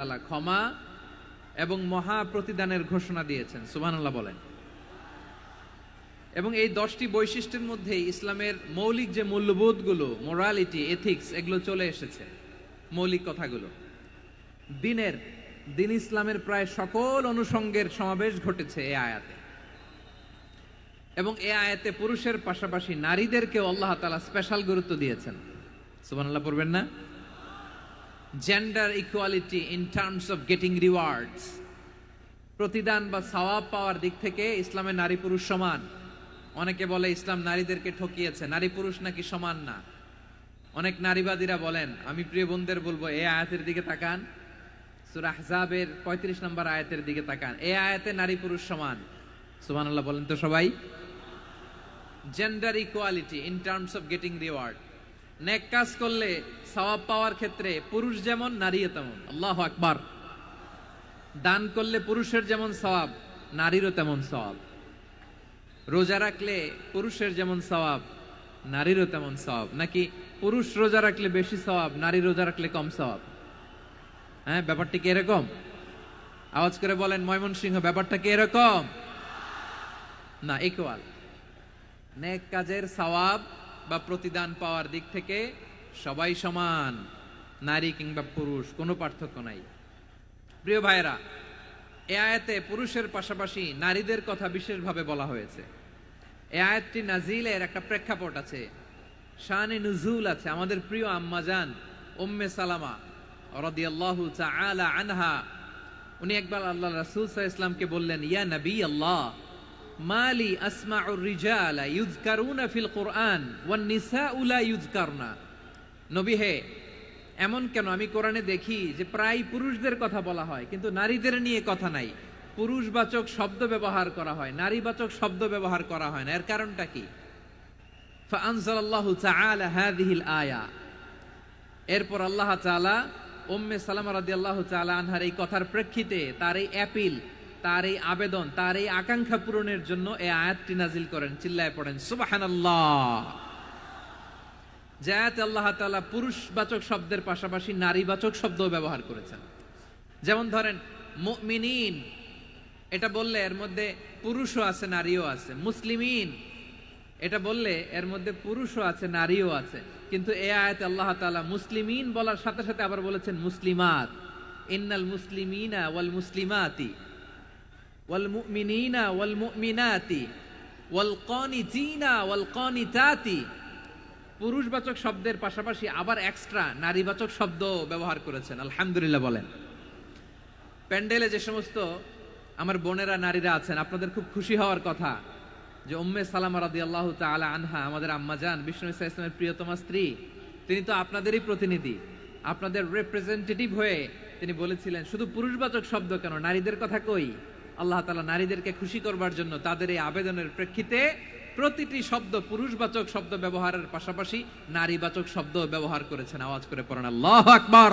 তাআলা ক্ষমা এবং মহা প্রতিদানের ঘোষণা দিয়েছেন। সুবহানাল্লাহ বলেন। এবং এই 10টি বৈশিষ্ট্যের মধ্যে ইসলামের মৌলিক যে মূল্যবোধগুলো, মোরালিটি, এথিক্স, এগুলো চলে এসেছে। মৌলিক কথাগুলো দিন ইসলামের প্রায় সকল অনুষঙ্গের সমাবেশ ঘটেছে এই আয়াতে। এবং এই আয়াতে পুরুষের পাশাপাশি নারীদেরকেও আল্লাহ তাআলা স্পেশাল গুরুত্ব দিয়েছেন। সুবহানাল্লাহ পড়বেন না? Gender equality in terms of getting rewards, প্রতিদান বা সওয়াব পাওয়ার দিক থেকে ইসলামে নারী পুরুষ সমান। অনেকে বলে ইসলাম নারীদেরকে ঠকিয়েছে, নারী পুরুষ নাকি সমান না। অনেক নারীবাদীরা বলেন, আমি প্রিয় বোনদের বলবো এই আয়াতের দিকে তাকান, সূরা আহজাবের 35 নম্বর আয়াতের দিকে তাকান। এই আয়াতে নারী পুরুষ সমান। সুবহানাল্লাহ বলেন তো সবাই। Gender equality in terms of getting reward, নেক কাজ করলে সওয়াব পাওয়ার ক্ষেত্রে পুরুষ যেমন নারীও তেমন। আল্লাহু আকবার। দান করলে পুরুষের যেমন সওয়াব, নারীরও তেমন সওয়াব। রোজা রাখলে পুরুষের যেমন সওয়াব, নারীরও তেমন সওয়াব। নাকি পুরুষ রোজা রাখলে বেশি সওয়াব, নারী রোজা রাখলে কম সওয়াব? হ্যাঁ, ব্যাপারটা কি এরকম? আওয়াজ করে বলেন ময়মনসিংহ, ব্যাপারটা কি এরকম? না, ইকুয়াল। নেক কাজের সওয়াব বা প্রতিদান পাওয়ার দিক থেকে সবাই সমান, নারী কিংবা পুরুষ, কোনো পার্থক্য নাই। প্রিয় ভাইরা, এই আয়াতে পুরুষের পাশাপাশি নারীদের কথা বিশেষভাবে বলা হয়েছে। এই আয়াতটি নাজিলের একটা প্রেক্ষাপট আছে, শানে নুজুল আছে। আমাদের প্রিয় আম্মাজান উম্মে সালামা রাদিয়াল্লাহু তাআলা আনহা, উনি একবার আল্লাহ রাসূল সাল্লাল্লাহু আলাইহি ওয়াসাল্লামকে বললেন, ইয়া নবী আল্লাহ, মালি আসমাউর রিজালা ইউযকারুনা ফিল কুরআন ওয়ান নিসাউ লা ইউযকারনা। নবী হে, এমন কেন আমি কোরআনে দেখি যে প্রায় পুরুষদের কথা বলা হয় কিন্তু নারীদের নিয়ে কথা নাই। পুরুষবাচক শব্দ ব্যবহার করা হয়, নারীবাচক শব্দ ব্যবহার করা হয় না। এর কারণটা কি? ফাআনজালাল্লাহু তাআলা হাযিহিল আয়া। এরপর আল্লাহ তাআলা উম্মে সালামা রাদিয়াল্লাহু তাআলা আনহার এই কথার প্রেক্ষিতে, তার এই অ্যাপিল, তার এই আবেদন, তার এই আকাঙ্ক্ষা পূরণের জন্য এই আয়াতটি নাজিল করেন। চিল্লায় পড়েন সুবহানাল্লাহ। যে আয়াতে আল্লাহ তাআলা পুরুষবাচক শব্দের পাশাপাশি নারীবাচক শব্দও ব্যবহার করেছেন। যেমন ধরেন মুমিনিন, এটা বললে এর মধ্যে পুরুষও আছে নারীও আছে। মুসলিমিন, এটা বললে এর মধ্যে পুরুষও আছে নারীও আছে। কিন্তু এই আয়াতে আল্লাহ তাআলা মুসলিমিন বলার সাথে সাথে আবার বলেছেন মুসলিমাত। ইন্নাল মুসলিমিনা ওয়াল মুসলিমাতি ওয়াল মুমিনিনা ওয়াল মুমিনাতি ওয়াল কানিতিনা ওয়াল কানিতাতি। পুরুষবাচক শব্দের পাশাপাশি আবার এক্সট্রা নারীবাচক শব্দ ব্যবহার করেছেন। আলহামদুলিল্লাহ বলেন। প্যান্ডেলে যে সমস্ত আমার বোনেরা নারীরা আছেন, আপনাদের খুব খুশি হওয়ার কথা যে উম্মে সালামা রাদিয়াল্লাহু তাআলা আনহা, আমাদের আম্মাজান বিষ্ণু ইসা ইসলামের প্রিয়তমা স্ত্রী, তিনি তো আপনাদেরই প্রতিনিধি, আপনাদের রিপ্রেজেন্টেটিভ হয়ে তিনি বলেছিলেন শুধু পুরুষবাচক শব্দ কেন, নারীদের কথা কই। আল্লাহ তাআলা নারীদেরকে খুশি করবার জন্য তাদের এই আবেদনের প্রেক্ষিতে প্রতিটি শব্দ পুরুষবাচক শব্দ ব্যবহারের পাশাপাশি নারীবাচক শব্দ ব্যবহার করেছেন। আওয়াজ করে পড়েন আল্লাহু আকবার।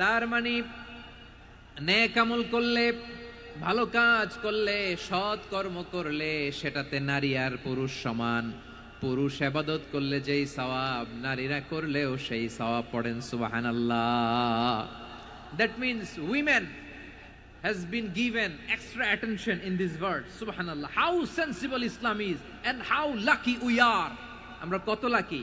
তার মানে নেক আমল করলে, ভালো কাজ করলে, সৎ কর্ম করলে সেটাতে নারী আর পুরুষ সমান। পুরুষ ইবাদত করলে যেই সওয়াব, নারীরা করলেও সেই সওয়াব। পড়েন সুবহানাল্লাহ। That means women has been given extra attention in this verse. Subhanallah. How sensible Islam is and how lucky we are. আমরা কত লাকি।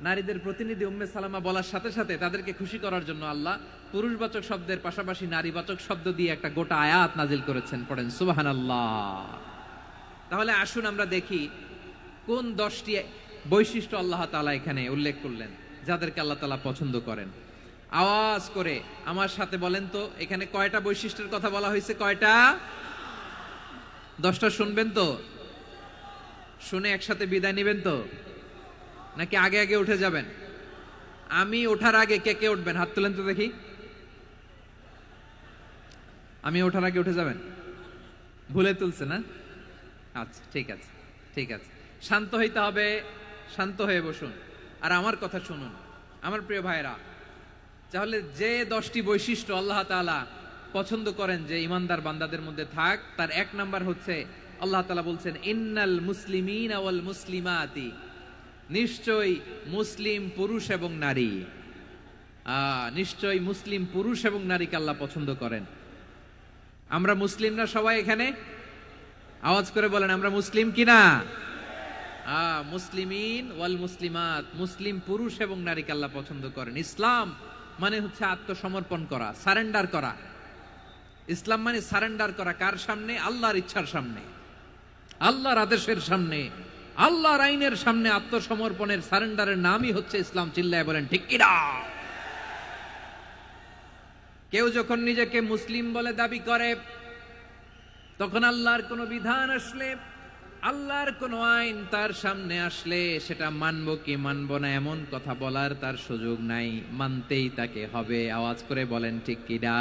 নারীদের প্রতিনিধি উম্মে সালামা বলার সাথে সাথে তাদেরকে খুশি করার জন্য আল্লাহ পুরুষবাচক শব্দের পাশাপাশি নারীবাচক শব্দ দিয়ে একটা গোটা আয়াত নাজিল করেছেন। পড়েন সুবহানাল্লাহ। তাহলে আসুন আমরা দেখি কোন 10টি বৈশিষ্ট্য আল্লাহ তাআলা এখানে উল্লেখ করলেন যাদেরকে আল্লাহ তাআলা পছন্দ করেন। আওয়াজ করে আমার সাথে বলেন তো, এখানে কয়টা বৈশিষ্ট্যের কথা বলা হয়েছে? কয়টা? 10টা শুনবেন তো? শুনে একসাথে বিদায় নেবেন তো, নাকি আগে আগে উঠে যাবেন? আমি ওঠার আগে কে কে উঠবেন? হাত তুলেন তো দেখি। আমি ওঠার আগে উঠে যাবেন? ভুলে তুলছে না? আচ্ছা, ঠিক আছে, ঠিক আছে। শান্ত হইতে হবে, শান্ত হয়ে বসুন আর আমার কথা শুনুন। আমার প্রিয় ভাইরা, তাহলে যে 10টি বৈশিষ্ট্য আল্লাহ তাআলা পছন্দ করেন যে ইমানদার বান্দাদের মধ্যে থাক, তার 1 নাম্বার হচ্ছে আল্লাহ তাআলা বলছেন ইন্নাল মুসলিমিনা ওয়াল মুসলিমাতি, নিশ্চয়ই মুসলিম পুরুষ এবং নারী। নিশ্চয়ই মুসলিম পুরুষ এবং নারীকে আল্লাহ পছন্দ করেন। আমরা মুসলিমরা সবাই এখানে আওয়াজ করে বলেন আমরা মুসলিম কিনা? মুসলিমিন ওয়াল মুসলিমাত, মুসলিম পুরুষ এবং নারীকে আল্লাহ পছন্দ করেন। ইসলাম মানে হচ্ছে আত্মসমর্পণ করা, সারেন্ডার করা। ইসলাম মানে সারেন্ডার করা কার সামনে? আল্লাহর ইচ্ছার সামনে, আল্লাহর আদেশের সামনে, আল্লাহর আইনের সামনে আত্মসমর্পণের সারেন্ডারের নামই হচ্ছে ইসলাম। চিল্লায় বলেন ঠিক কিনা? কেউ যখন নিজেকে মুসলিম বলে দাবি করে, তখন আল্লাহর কোনো বিধান আসলে, আল্লাহর কোনো আইন তার সামনে আসলে সেটা মানবো কি মানবো না এমন কথা বলার তার সুযোগ নাই, মানতেই তাকে হবে। আওয়াজ করে বলেন ঠিক কিনা?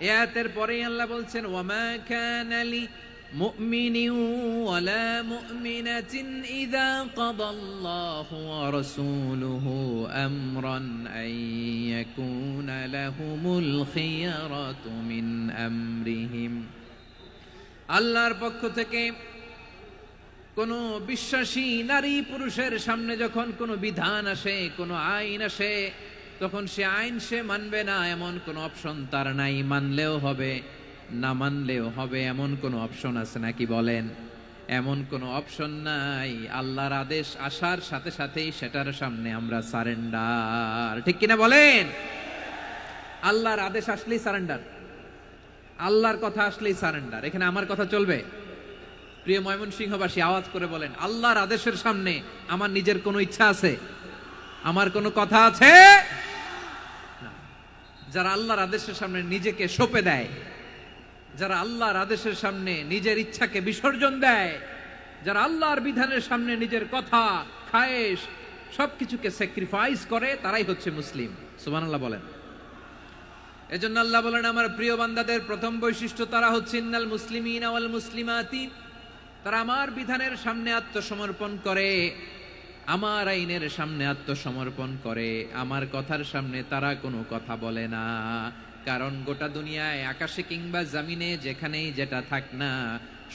এই আয়াতের পরেই আল্লাহ বলছেন ওয়ামা কানা লি মুমিনিন ওয়ালা মুমিনাতিন ইযা কাদাল্লাহু ওয়া রাসূলুহু আমরান আন ইয়াকুনা লাহুমুল খিয়ারাতু মিন আমরিহিম। আল্লাহর পক্ষ থেকে কোন বিশ্বাসী নারী পুরুষের সামনে যখন কোনো বিধান আসে, কোনো আইন আসে, তখন সে আইন সে মানবে না এমন কোনো অপশন তার নাই। মানলেও হবে, না মানলেও হবে এমন কোনো অপশন আছে নাকি বলেন? এমন কোনো অপশন নাই। আল্লাহর আদেশ আসার সাথে সাথেই সেটার সামনে আমরা সারেন্ডার। ঠিক কিনা বলেন? আল্লাহর আদেশ আসলেই সারেন্ডার, আল্লাহর কথা আসলেই সারেন্ডার। এখানে আমার কথা চলবে? প্রিয় ময়মনসিংহবাসী আওয়াজ করে বলেন আল্লাহর আদেশের সামনে আমার নিজের কোনো ইচ্ছা আছে? আমার কোনো কথা আছে? যারা আল্লাহর আদেশের সামনে নিজেকে সঁপে দেয়, যারা আল্লাহর আদেশের সামনে নিজের ইচ্ছাকে বিসর্জন দেয়, যারা আল্লাহর বিধানের সামনে নিজের কথা, খায়েশ সবকিছুকে স্যাক্রিফাইস করে, তারাই হচ্ছে মুসলিম। সুবহানাল্লাহ বলেন। এজন্য আল্লাহ বলেন আমার প্রিয় বান্দাদের প্রথম বৈশিষ্ট্য তারা হচ্ছে ইন্নাল মুসলিমিনা ওয়াল মুসলিমাতি, তারা আমার বিধানের সামনে আত্মসমর্পণ করে, আমার আইনের সামনে আত্মসমর্পণ করে, আমার কথার সামনে তারা কোনো কথা বলে না। কারণ গোটা দুনিয়ায় আকাশে কিংবা জমিনে যেখানেই যেটা থাক না,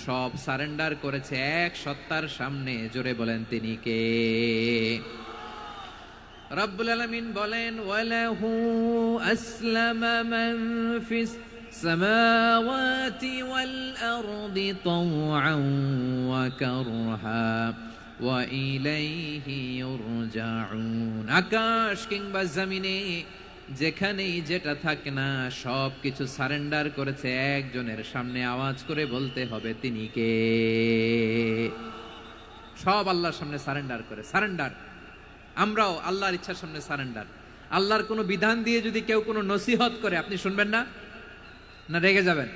সব সারেন্ডার করেছে এক সত্তার সামনে। জোরে বলেন তিনি কে? রব্বুল আলামিন বলেন ওয়ালাহু আসলামা মান ফিস সামাওয়াতি ওয়াল আরদি তাওআন ওয়া কারহা ওয়া ইলাইহি ইউরজাউন। আকাশ কিংবা জমিনে যেখানেই যেটা থাকে না, সব কিছু সারেন্ডার করেছে একজনের সামনে। আওয়াজ করে বলতে হবে তিনি কে? সব আল্লাহর সামনে সারেন্ডার করে। সারেন্ডার। আমরাও আল্লাহর ইচ্ছার সামনে সারেন্ডার। আল্লাহর কোনো বিধান দিয়ে যদি কেউ কোনো নসিহত করে, আপনি শুনবেন না? না রেগে যাবেন?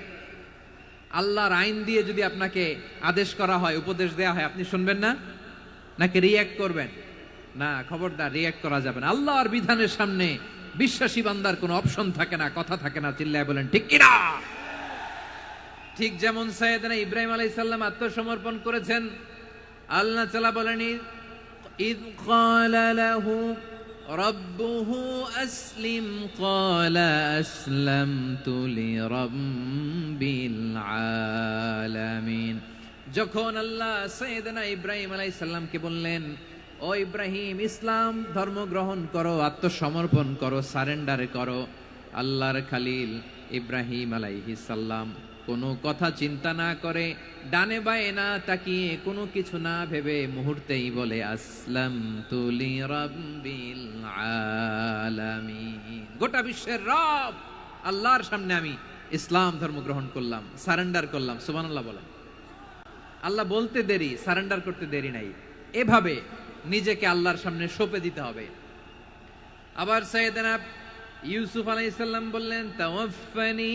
আল্লাহর আইন দিয়ে যদি আপনাকে আদেশ করা হয়, উপদেশ দেয়া হয়, আপনি শুনবেন না? নাকি রিয়্যাক্ট করবেন? না, খবরদার, রিয়্যাক্ট করা যাবে না। আল্লাহর বিধানের সামনে বিশ্বাসী বান্দার কোনো অপশন থাকে না, কথা থাকে না। চিল্লায় বলেন ঠিক কিনা? ঠিক যেমন সাইয়েদনা ইব্রাহিম আলাইহিস সালাম আত্মসমর্পণ করেছেন। আল্লাহ তাআলা বলেন ইয ক্বালা লাহু রাব্বুহু আসলিম ক্বালা আসলামতু লিরাব্বিল আলামিন। যখন আল্লাহ সাইয়েদনা ইব্রাহিম আলাইহিস সালামকে বললেন ও ইব্রাহিম ইসলাম ধর্ম গ্রহণ করো, আত্মসমর্পণ করো, সারেন্ডার করো, আল্লাহর খালিল ইব্রাহিম আলাইহিস সালাম কোনো কথা চিন্তা না করে, ডানে বায়ে না তাকিয়ে, কোনো কিছু না ভেবে মুহূর্তেই বলে আসলামতু লিরাব্বিল আলামিন। গোটা বিশ্বের রব আল্লাহর সামনে আমি ইসলাম ধর্ম গ্রহণ করলাম, সারেন্ডার করলাম। সুবহানাল্লাহ বলেন। আল্লাহ বলতে দেরি, সারেন্ডার করতে দেরি নাই। এভাবে নিজেকে আল্লাহর সামনে সঁপে দিতে হবে। আবার সাইয়েদনা ইউসুফ আলাইহিস সালাম বললেন তাওয়াফফানি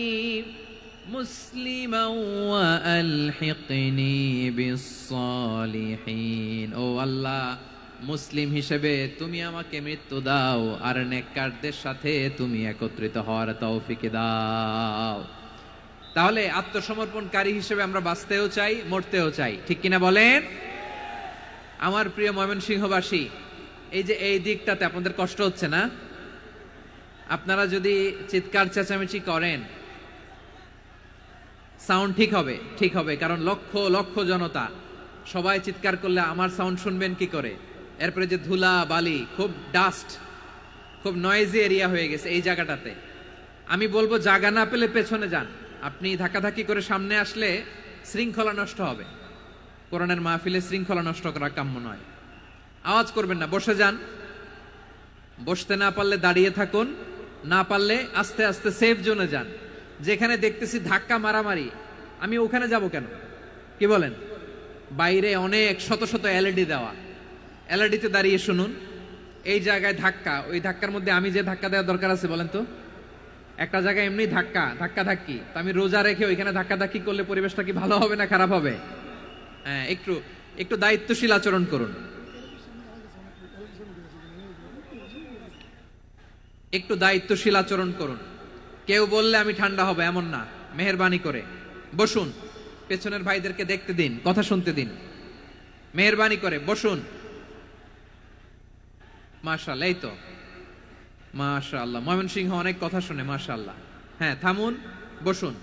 মুসলিমান ওয়া আলহিকনি বিস-সালিহিন। ও আল্লাহ, মুসলিম হিসেবে তুমি আমাকে মৃত্যু দাও, আর নেককারদের সাথে তুমি একত্রিত হওয়ার তৌফিক দাও। তাহলে আত্মসমর্পণকারী হিসেবে আমরা বাঁচতেও চাই, মরতেও চাই। ঠিক কিনা বলেন? আমার প্রিয় ময়মনসিংহবাসী, এই যে এই দিকটাতে আপনাদের কষ্ট হচ্ছে না? আপনারা যদি চিৎকার চেঁচামেচি করেন, সাউন্ড ঠিক হবে, ঠিক হবে, কারণ লক্ষ লক্ষ জনতা, সবাই চিৎকার করলে আমার সাউন্ড শুনবেন কি করে? এরপরে যে ধুলা বালি, খুব ডাস্ট, খুব নয়েজি এরিয়া হয়ে গেছে এই জায়গাটাতে। আমি বলবো জায়গা না পেলে পেছনে যান। আপনি ধাক্কাধাক্কি করে সামনে আসলে শৃঙ্খলা নষ্ট হবে। কোরআনের মাহফিলে শৃঙ্খলা নষ্ট করা কাম্য নয়। আওয়াজ করবেন না, বসে যান। বসতে না পারলে দাঁড়িয়ে থাকুন, না পারলে আস্তে আস্তে সেফ জোনে যান। যেখানে দেখতেছি ধাক্কা মারামারি, আমি ওখানে যাব কেন? কি বলেন? বাইরে অনেক শত শত এলইডি দেওয়া, এলইডিতে দাঁড়িয়ে শুনুন। এই জায়গায় ধাক্কা, ওই ধাক্কার মধ্যে আমি যে ধাক্কা দেওয়ার দরকার আছে বলেন তো? একটা জায়গায় এমনি ধাক্কা ধাক্কি, তা আমি রোজা রেখে ওইখানে ধাক্কি করলে পরিবেশটা কি ভালো হবে না খারাপ হবে? হ্যাঁ, একটু একটু দায়িত্বশীল আচরণ করুন, একটু দায়িত্বশীল আচরণ করুন। কেউ বললে আমি ঠান্ডা হবে এমন না, মেহেরবানি করে বসুন। পেছনের ভাইদেরকে দেখতে দিন, কথা শুনতে দিন, মেহেরবানি করে বসুন। মাশাআল্লাহ, এই তো মাশাআল্লাহ, ময়মনসিংহ অনেক কথা শুনে, মাশাআল্লাহ। হ্যাঁ, থামুন, বসুন।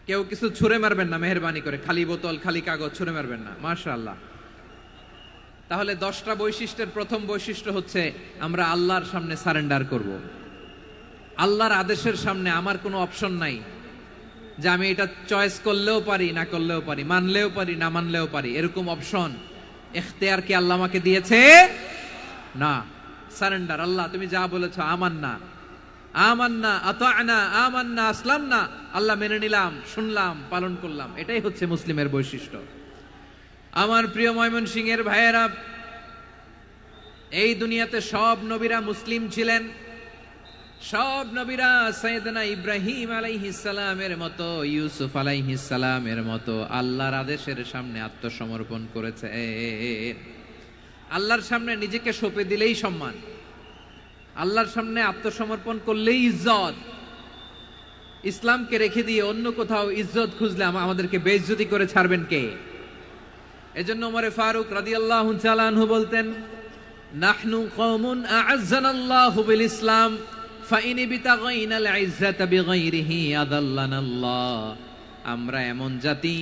কেউ কিছু ছুঁড়ে মারবেন না, মেহেরবানি করে। খালি বোতল, খালি কাগজ ছুঁড়ে মারবেন না, মাশাআল্লাহ। তাহলে 10টা বৈশিষ্ট্যের প্রথম বৈশিষ্ট্য হচ্ছে আমরা আল্লাহর সামনে সারেন্ডার করব। আল্লাহর আদেশের সামনে আমার কোনো অপশন নাই যে আমি এটা চয়েস করলেও পারি না করলেও পারি, মানলেও পারি না মানলেও পারি, এরকম অপশন এখতিয়ার কি আল্লাহ আমাকে দিয়েছে? না। সারেন্ডার। আল্লাহ তুমি যা বলেছো, আমান্না আমান্না আতা'না আমান্না আসলামনা, আল্লাহ মেনে নিলাম, শুনলাম, পালন করলাম। এটাই হচ্ছে মুসলিমের বৈশিষ্ট্য। আমার প্রিয় ময়মনসিংহের ভাইয়েরা, এই দুনিয়াতে সব নবীরা মুসলিম ছিলেন। সব নবীরা সাইয়েদনা ইব্রাহিম আলাইহিস সালামের মতো, ইউসুফ আলাইহিস সালামের মতো আল্লাহর আদেশের সামনে আত্মসমর্পণ করেছে। আল্লাহর সামনে নিজেকে সঁপে দিলেই সম্মান, আল্লাহর সামনে আত্মসমর্পণ করলেই ইজ্জত। ইসলামকে রেখে দিয়ে অন্য কোথাও ইজ্জত খুঁজলে আমাদেরকে বেইজ্জতি করে ছাড়বেন কে? এজন্য ওমর ফারুক রাদিয়াল্লাহু তাআলা আনহু বলতেন, নাহনু কওমুন আ'আজ্জানাল্লাহু বিল ইসলাম ফাইন বিতাগাইনাল ইজ্জাতা বিগাইরিহি আদাল্লানাল্লাহ। আমরা এমন জাতি,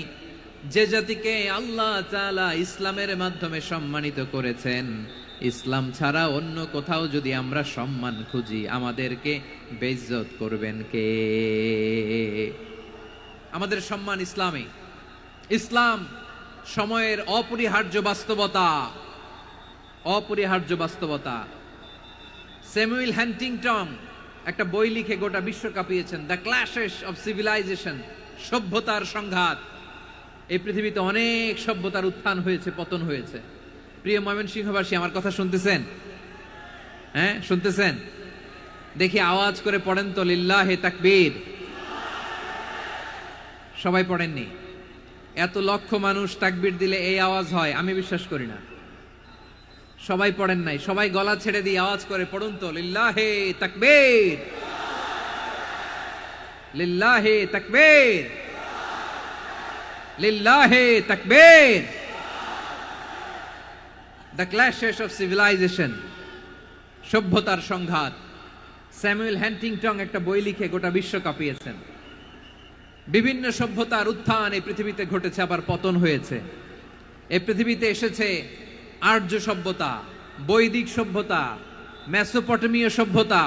যে জাতিকে আল্লাহ তাআলা ইসলামের মাধ্যমে সম্মানিত করেছেন। ইসলাম ছাড়া অন্য কোথাও যদি আমরা সম্মান খুঁজি, আমাদেরকে বেইজ্জত করবেন কে? আমাদের সম্মান ইসলামে। ইসলাম সময়ের অপরিহার্য বাস্তবতা, অপরিহার্য বাস্তবতা। স্যামুয়েল হান্টিংটন একটা বই লিখে গোটা বিশ্ব কাঁপিয়েছেন, দ্য ক্ল্যাশেস অফ সিভিলাইজেশন, সভ্যতার সংঘাত। এই পৃথিবীতে অনেক সভ্যতার উত্থান হয়েছে, পতন হয়েছে। প্রিয় ময়মনসিংহবাসী, আমার কথা শুনতেছেন? হ্যাঁ, শুনতেছেন? দেখি আওয়াজ করে পড়েন তো, লিল্লাহে তাকবীর। সবাই পড়েননি? এত লক্ষ মানুষ তাকবীর দিলে এই আওয়াজ হয়? আমি বিশ্বাস করি না। সবাই পড়েন নাই। সবাই গলা ছেড়ে দিয়ে আওয়াজ করে পড়ুন তো, লিল্লাহে তাকবীর, লিল্লাহে তাকবীর, লিল্লাহে তাকবীর। দ্য ক্ল্যাশেস অফ সিভিলাইজেশন, সভ্যতার সংঘাত। স্যামুয়েল হান্টিংটন একটা বই লিখে গোটা বিশ্ব কাঁপিয়েছেন। বিভিন্ন সভ্যতার উত্থান এই পৃথিবীতে ঘটেছে, আবার পতন হয়েছে। এই পৃথিবীতে এসেছে আর্য সভ্যতা, বৈদিক সভ্যতা, মেসোপটেমীয় সভ্যতা,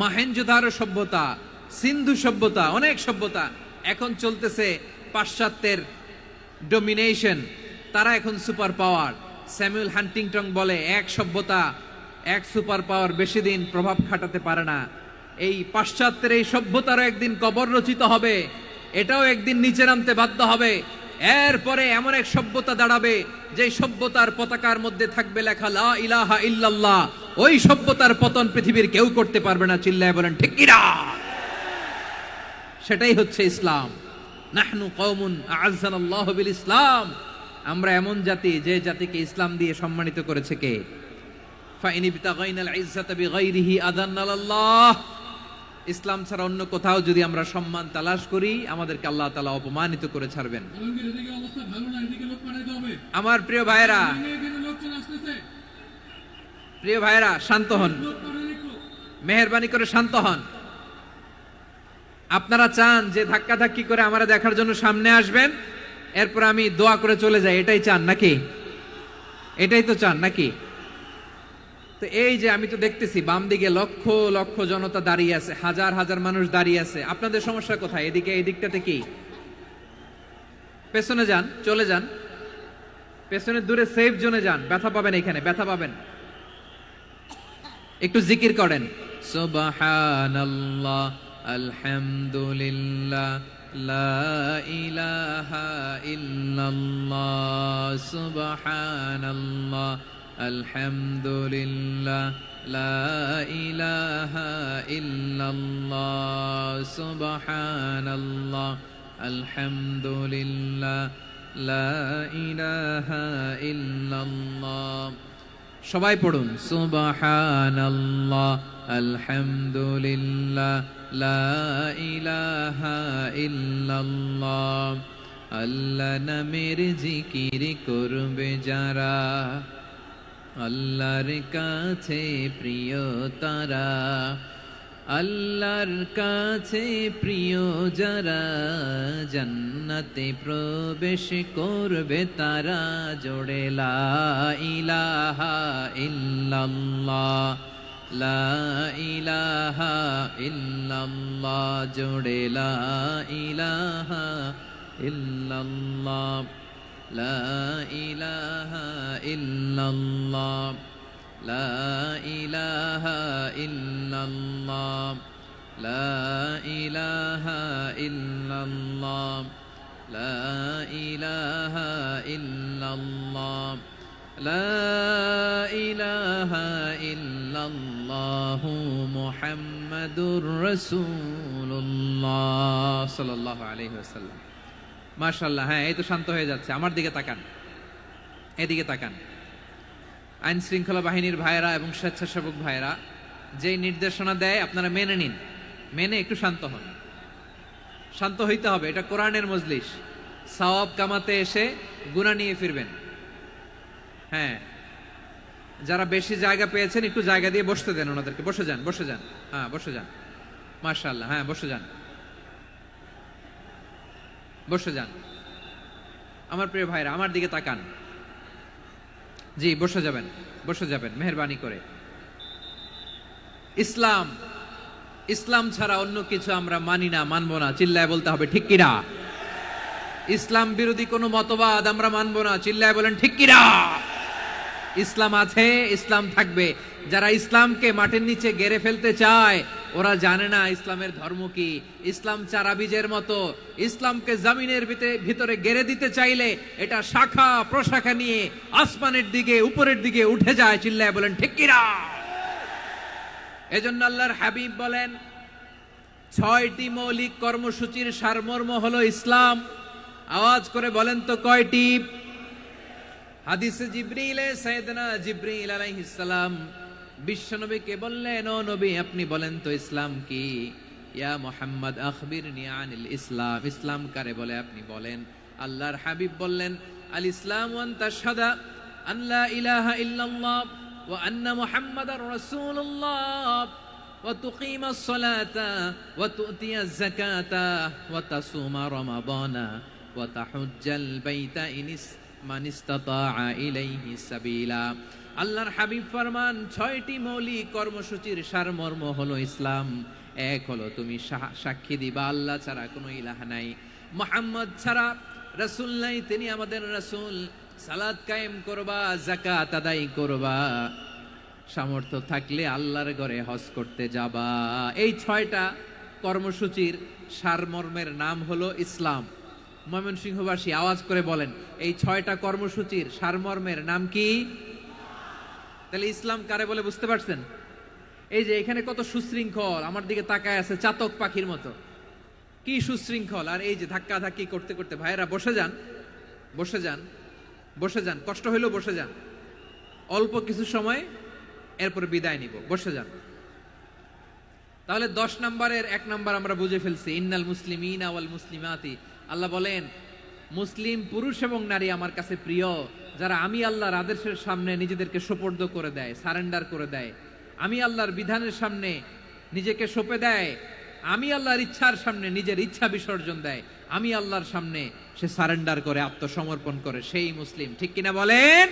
মহেঞ্জোদারো সভ্যতা, সিন্ধু সভ্যতা, অনেক সভ্যতা। এখন চলতেছে পাশ্চাত্যের ডমিনেশন, তারা এখন সুপার পাওয়ার। স্যামুয়েল হান্টিংটন বলে, এক সভ্যতা, এক সুপার পাওয়ার বেশি দিন প্রভাব খাটাতে পারে না। এই পাশ্চাত্যের এই সভ্যতারও একদিন কবর রচিত হবে, এটাও একদিন নিচে নামতে বাধ্য হবে। এরপরে এমন এক সভ্যতা দাঁড়াবে, যে সভ্যতার পতাকার মধ্যে থাকবে লেখা লা ইলাহা ইল্লাল্লাহ। ওই সভ্যতার পতন পৃথিবীর কেউ করতে পারবে না। চিল্লায় বলেন ঠিক কিনা? সেটাই হচ্ছে ইসলাম। নাহনু কওমুন আ'আজ্জানাল্লাহু বিল ইসলাম। আমরা এমন জাতি, যে জাতিকে ইসলাম দিয়ে সম্মানিত করেছে কে? ফাইন বিতাগাইনাল ইজ্জাতা বিগাইরিহি আদান্নাল্লাহ। ইসলাম ছাড়া অন্য কোথাও যদি আমরা সম্মান তালাশ করি, আমাদেরকে আল্লাহ তাআলা অপমানিত করে ছাড়বেন। আমার প্রিয় ভাইয়েরা, প্রিয় ভাইয়েরা, শান্ত হন, মেহেরবানি করে শান্ত হন। আপনারা চান যে ধাক্কাধাক্কি করে আমরা দেখার জন্য সামনে আসবেন, এরপর আমি দোয়া করে চলে যাই, এটাই চান নাকি? এটাই তো চান নাকি? তো এই যে আমি তো দেখতেছি বাম দিকে লক্ষ লক্ষ জনতা দাঁড়িয়ে আছে, হাজার হাজার মানুষ দাঁড়িয়ে আছে, আপনাদের সমস্যা কোথায়? এদিকে এই দিকটাতে কি? পেছনে যান, চলে যান, পেছনে দূরে সেফ জোনে যান, ব্যথা পাবেন, এখানে ব্যথা পাবেন। একটু জিকির করেন, সুবহানাল্লাহ, আলহামদুলিল্লাহ, লা ইলাহা ইল্লাল্লাহ, সুবহানাল্লাহ, আলহামদুলিল্লাহ, লা ইলাহা ইল্লাল্লাহ, সুবহানাল্লাহ, আলহামদুলিল্লাহ, লা ইলাহা ইল্লাল্লাহ। সবাই পড়ুন, সুবহানাল্লাহ, আলহামদুলিল্লাহ, লা ইলাহা ইল্লাল্লাহ। আল্লাহ নামের জিকির করবে যারা, আল্লাহর কাছে প্রিয় তারা, আল্লাহর কাছে প্রিয় যারা, জান্নাতে প্রবেশ করবে তারা। জোড়ে লা ইলাহা ইল্লাল্লাহ, লা ইলাহা ইল্লাল্লাহ, জোড়ে লা ইলাহা ইল্লাল্লাহ, লা ইলাহা ইল্লাল্লাহ, লা ইলাহা ইল্লাল্লাহ, লা ইলাহা ইল্লাল্লাহ, লা ইলাহা ইল্লাল্লাহ, লা ইলাহা ইল্লাল্লাহ, মুহাম্মাদুর রাসূলুল্লাহ সাল্লাল্লাহু আলাইহি ওয়াসাল্লাম। মাশাআল্লাহ। হ্যাঁ, এই তো শান্ত হয়ে যাচ্ছে। আমার দিকে তাকান, এদিকে তাকান। আইন শৃঙ্খলা বাহিনীর ভাইরা এবং স্বেচ্ছাসেবক ভাইরা যেই নির্দেশনা দেয় আপনারা মেনে নিন, মেনে একটু শান্ত হন। শান্ত হইতে হবে, এটা কোরআনের মজলিস। সওয়াব কামাতে এসে গুনাহ নিয়ে ফিরবেন। হ্যাঁ, যারা বেশি জায়গা পেয়েছেন একটু জায়গা দিয়ে বসতে দেন ওনাদেরকে। বসে যান, বসে যান। হ্যাঁ, বসে যান। মাশাআল্লাহ। হ্যাঁ, বসে যান, বসে যান। আমার প্রিয় ভাইরা, আমার দিকে তাকান। জি, বসে যাবেন, বসে যাবেন মেহেরবানি করে। ইসলাম, ইসলাম ছাড়া অন্য কিছু আমরা মানি না, মানবো না। চিল্লায় বলতে হবে ঠিক কিনা? ইসলাম বিরোধী কোনো মতবাদ আমরা মানবো না। চিল্লায় বলেন ঠিক কিনা? ইসলাম আছে, ইসলাম থাকবে। যারা ইসলামকে মাটির নিচে গেড়ে ফেলতে চায় ওরা জানে না ইসলামের ধর্ম কি। ইসলাম চারা বীজের মতো, ইসলামকে জমিনের ভিতরে গেড়ে দিতে চাইলে এটা শাখা প্রশাখা নিয়ে আসমানের দিকে, উপরের দিকে উঠে যায়। চিল্লায় বলেন ঠিক কিনা? এজন্য আল্লাহর হাবিব বলেন 6টি মৌলিক কর্মসূচির সারমর্ম হলো ইসলাম। আওয়াজ করে বলেন তো কয়টি? হাদিসে জিবরিলে সাইয়েদনা জিবরিল আলাইহিস সালাম বিশ্বনবীকে বললেন, ও নবী আপনি বলেন তো ইসলাম কি? ইয়া মুহাম্মদ আখবিরনি আনিল ইসলাম। ইসলাম কারে বলে আপনি বলেন। আল্লাহর হাবিব বললেন, আল ইসলামু আন তাশহাদা আন লা ইলাহা ইল্লাল্লাহ ওয়া আন্না মুহাম্মাদার রাসূলুল্লাহ ওয়া তুকিমাস সালাতা ওয়া তুতিয়াজ যাকাতা ওয়া তাসুমা রমাদানা ওয়া তাহুজ্জাল বাইতা মান ইসতাতাআ ইলাইহি সাবিলা। আল্লাহর হাবিব ফরমান 6টি মৌলিক কর্মসূচির সারমর্ম হলো ইসলাম। এক হলো তুমি সাক্ষী দিবা আল্লাহ ছাড়া কোনো ইলাহ নাই, মুহাম্মদ ছাড়া রাসূল নাই, তিনি আমাদের রাসূল। সালাত কায়েম করবা, যাকাত আদায় করবা, সামর্থ্য থাকলে আল্লাহর ঘরে হজ করতে যাবা। এই 6টা কর্মসূচির সারমর্মের নাম হলো ইসলাম। ময়মনসিংহবাসী আওয়াজ করে বলেন, এই 6টা কর্মসূচির সারমর্মের নাম কি? তাহলে ইসলাম কারে বলে বুঝতে পারছেন? এই যে এখানে কত সুশৃঙ্খল, আমার দিকে তাকায় আছে চাতক পাখির মতো, কি সুশৃঙ্খল। আর এই যে ধাক্কা ধাক্কি করতে করতে, ভাইরা বসে যান, বসে যান, বসে যান। কষ্ট হইলেও বসে যান, অল্প কিছু সময়, এরপর বিদায় নিব। বসে যান। তাহলে 10 নম্বরের 1 নম্বর আমরা বুঝে ফেলছি, ইন্নাল মুসলিমিনা ওয়াল মুসলিমাতি। আল্লাহ বলেন মুসলিম পুরুষ এবং নারী আমার কাছে প্রিয়, যারা আমি আল্লাহর আদেশের সামনে নিজেদেরকে সোপর্দ করে দেয়, সারেন্ডার করে দেয়, আমি আল্লাহর বিধানের সামনে নিজেকে সঁপে দেয়, আমি আল্লাহর ইচ্ছার সামনে নিজের ইচ্ছা বিসর্জন দেয়, আমি আল্লাহর সামনে সে সারেন্ডার করে, আত্মসমর্পণ করে, সেই মুসলিম। ঠিক কিনা বলেন?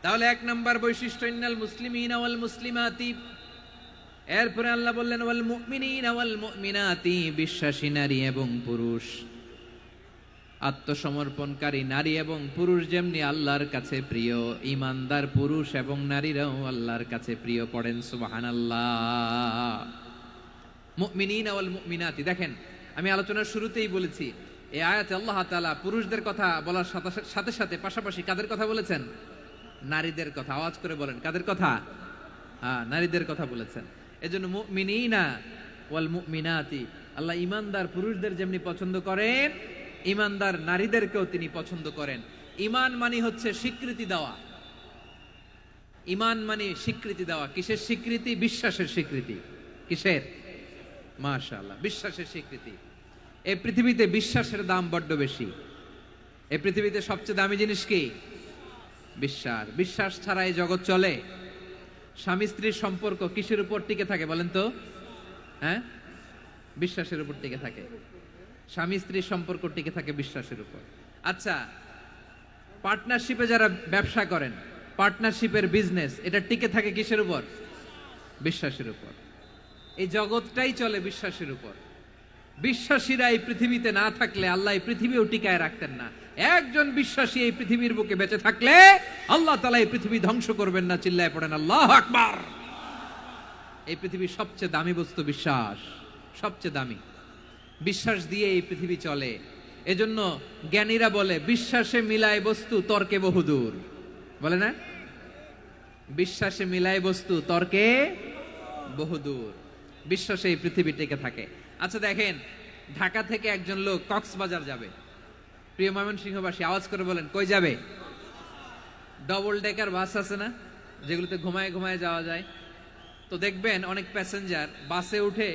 তাহলে এক নাম্বার বৈশিষ্ট্য ইন্নাল মুসলিমিনা ওয়াল মুসলিমাতি। এরপরে আল্লাহ বললেন ওয়াল মুমিনিনা ওয়াল মুমিনাতি, বিশ্বাসী নারী এবং পুরুষ, আত্মসমর্পণকারী নারী এবং পুরুষ যেমনি আল্লাহর কাছে প্রিয়, ঈমানদার পুরুষ এবং নারীরাও আল্লাহর কাছে প্রিয়। পড়েন সুবহানাল্লাহ। মুমিনিনা ওয়াল মুমিনাতি, দেখেন আমি আলোচনার শুরুতেই বলেছি এই আয়াতে আল্লাহ তাআলা পুরুষদের কথা বলার সাথে সাথে পাশাপাশি কাদের কথা বলেছেন? নারীদের কথা। আওয়াজ করে বলেন কাদের কথা? নারীদের কথা বলেছেন। এজন্য মুমিনিনা ওয়াল মুমিনাতি, আল্লাহ ঈমানদার পুরুষদের যেমনি পছন্দ করেন, ঈমানদার নারীদেরকেও তিনি পছন্দ করেন। ঈমান মানে হচ্ছে স্বীকৃতি দেওয়া। ঈমান মানে স্বীকৃতি দেওয়া। কিসের স্বীকৃতি? বিশ্বাসের স্বীকৃতি। কিসের? মাশাআল্লাহ, বিশ্বাসের স্বীকৃতি। এই পৃথিবীতে বিশ্বাসের দাম বড্ড বেশি। এই পৃথিবীতে সবচেয়ে দামি জিনিস কি? বিশ্বাস। বিশ্বাস ছাড়া এই জগৎ চলে? স্বামী স্ত্রীর সম্পর্ক কিসের উপর টিকে থাকে বলেন তো? হ্যাঁ, বিশ্বাসের উপর টিকে থাকে। স্বামী স্ত্রীর সম্পর্ক টিকে থাকে বিশ্বাসের উপর। আচ্ছা, পার্টনারশিপে যারা ব্যবসা করেন, পার্টনারশিপের বিজনেস, এটা টিকে থাকে কিসের উপর? বিশ্বাসের উপর। এই জগৎটাই চলে বিশ্বাসের উপর। বিশ্বাসীরা এই পৃথিবীতে না থাকলে আল্লাহ এই পৃথিবীও টিকায় রাখতেন না। একজন বিশ্বাসী এই পৃথিবীর বুকে বেঁচে থাকলে আল্লাহ তাআলা এই পৃথিবী ধ্বংস করবেন না। চিল্লায় পড়েন আল্লাহু আকবার। এই পৃথিবীর সবচেয়ে দামি বস্তু বিশ্বাস, সবচেয়ে দামি। বিশ্বাস দিয়ে এই পৃথিবী চলে। এজন্য জ্ঞানীরা বলে বিশ্বাসে মিলায় বস্তু, তর্কে বহুদূর। বলে না? বিশ্বাসে মিলায় বস্তু, তর্কে বহুদূর। বিশ্বাসে এই পৃথিবী টিকে থাকে। আচ্ছা দেখেন, ঢাকা থেকে একজন লোক কক্সবাজার যাবে। প্রিয় ময়মনসিংহবাসী আওয়াজ করে বলেন কই যাবে? ডবল ডেকার বাস আছে না, যেগুলোতে ঘুমায় ঘুমায় যাওয়া যায়। তো দেখবেন অনেক প্যাসেঞ্জার বাসে উঠে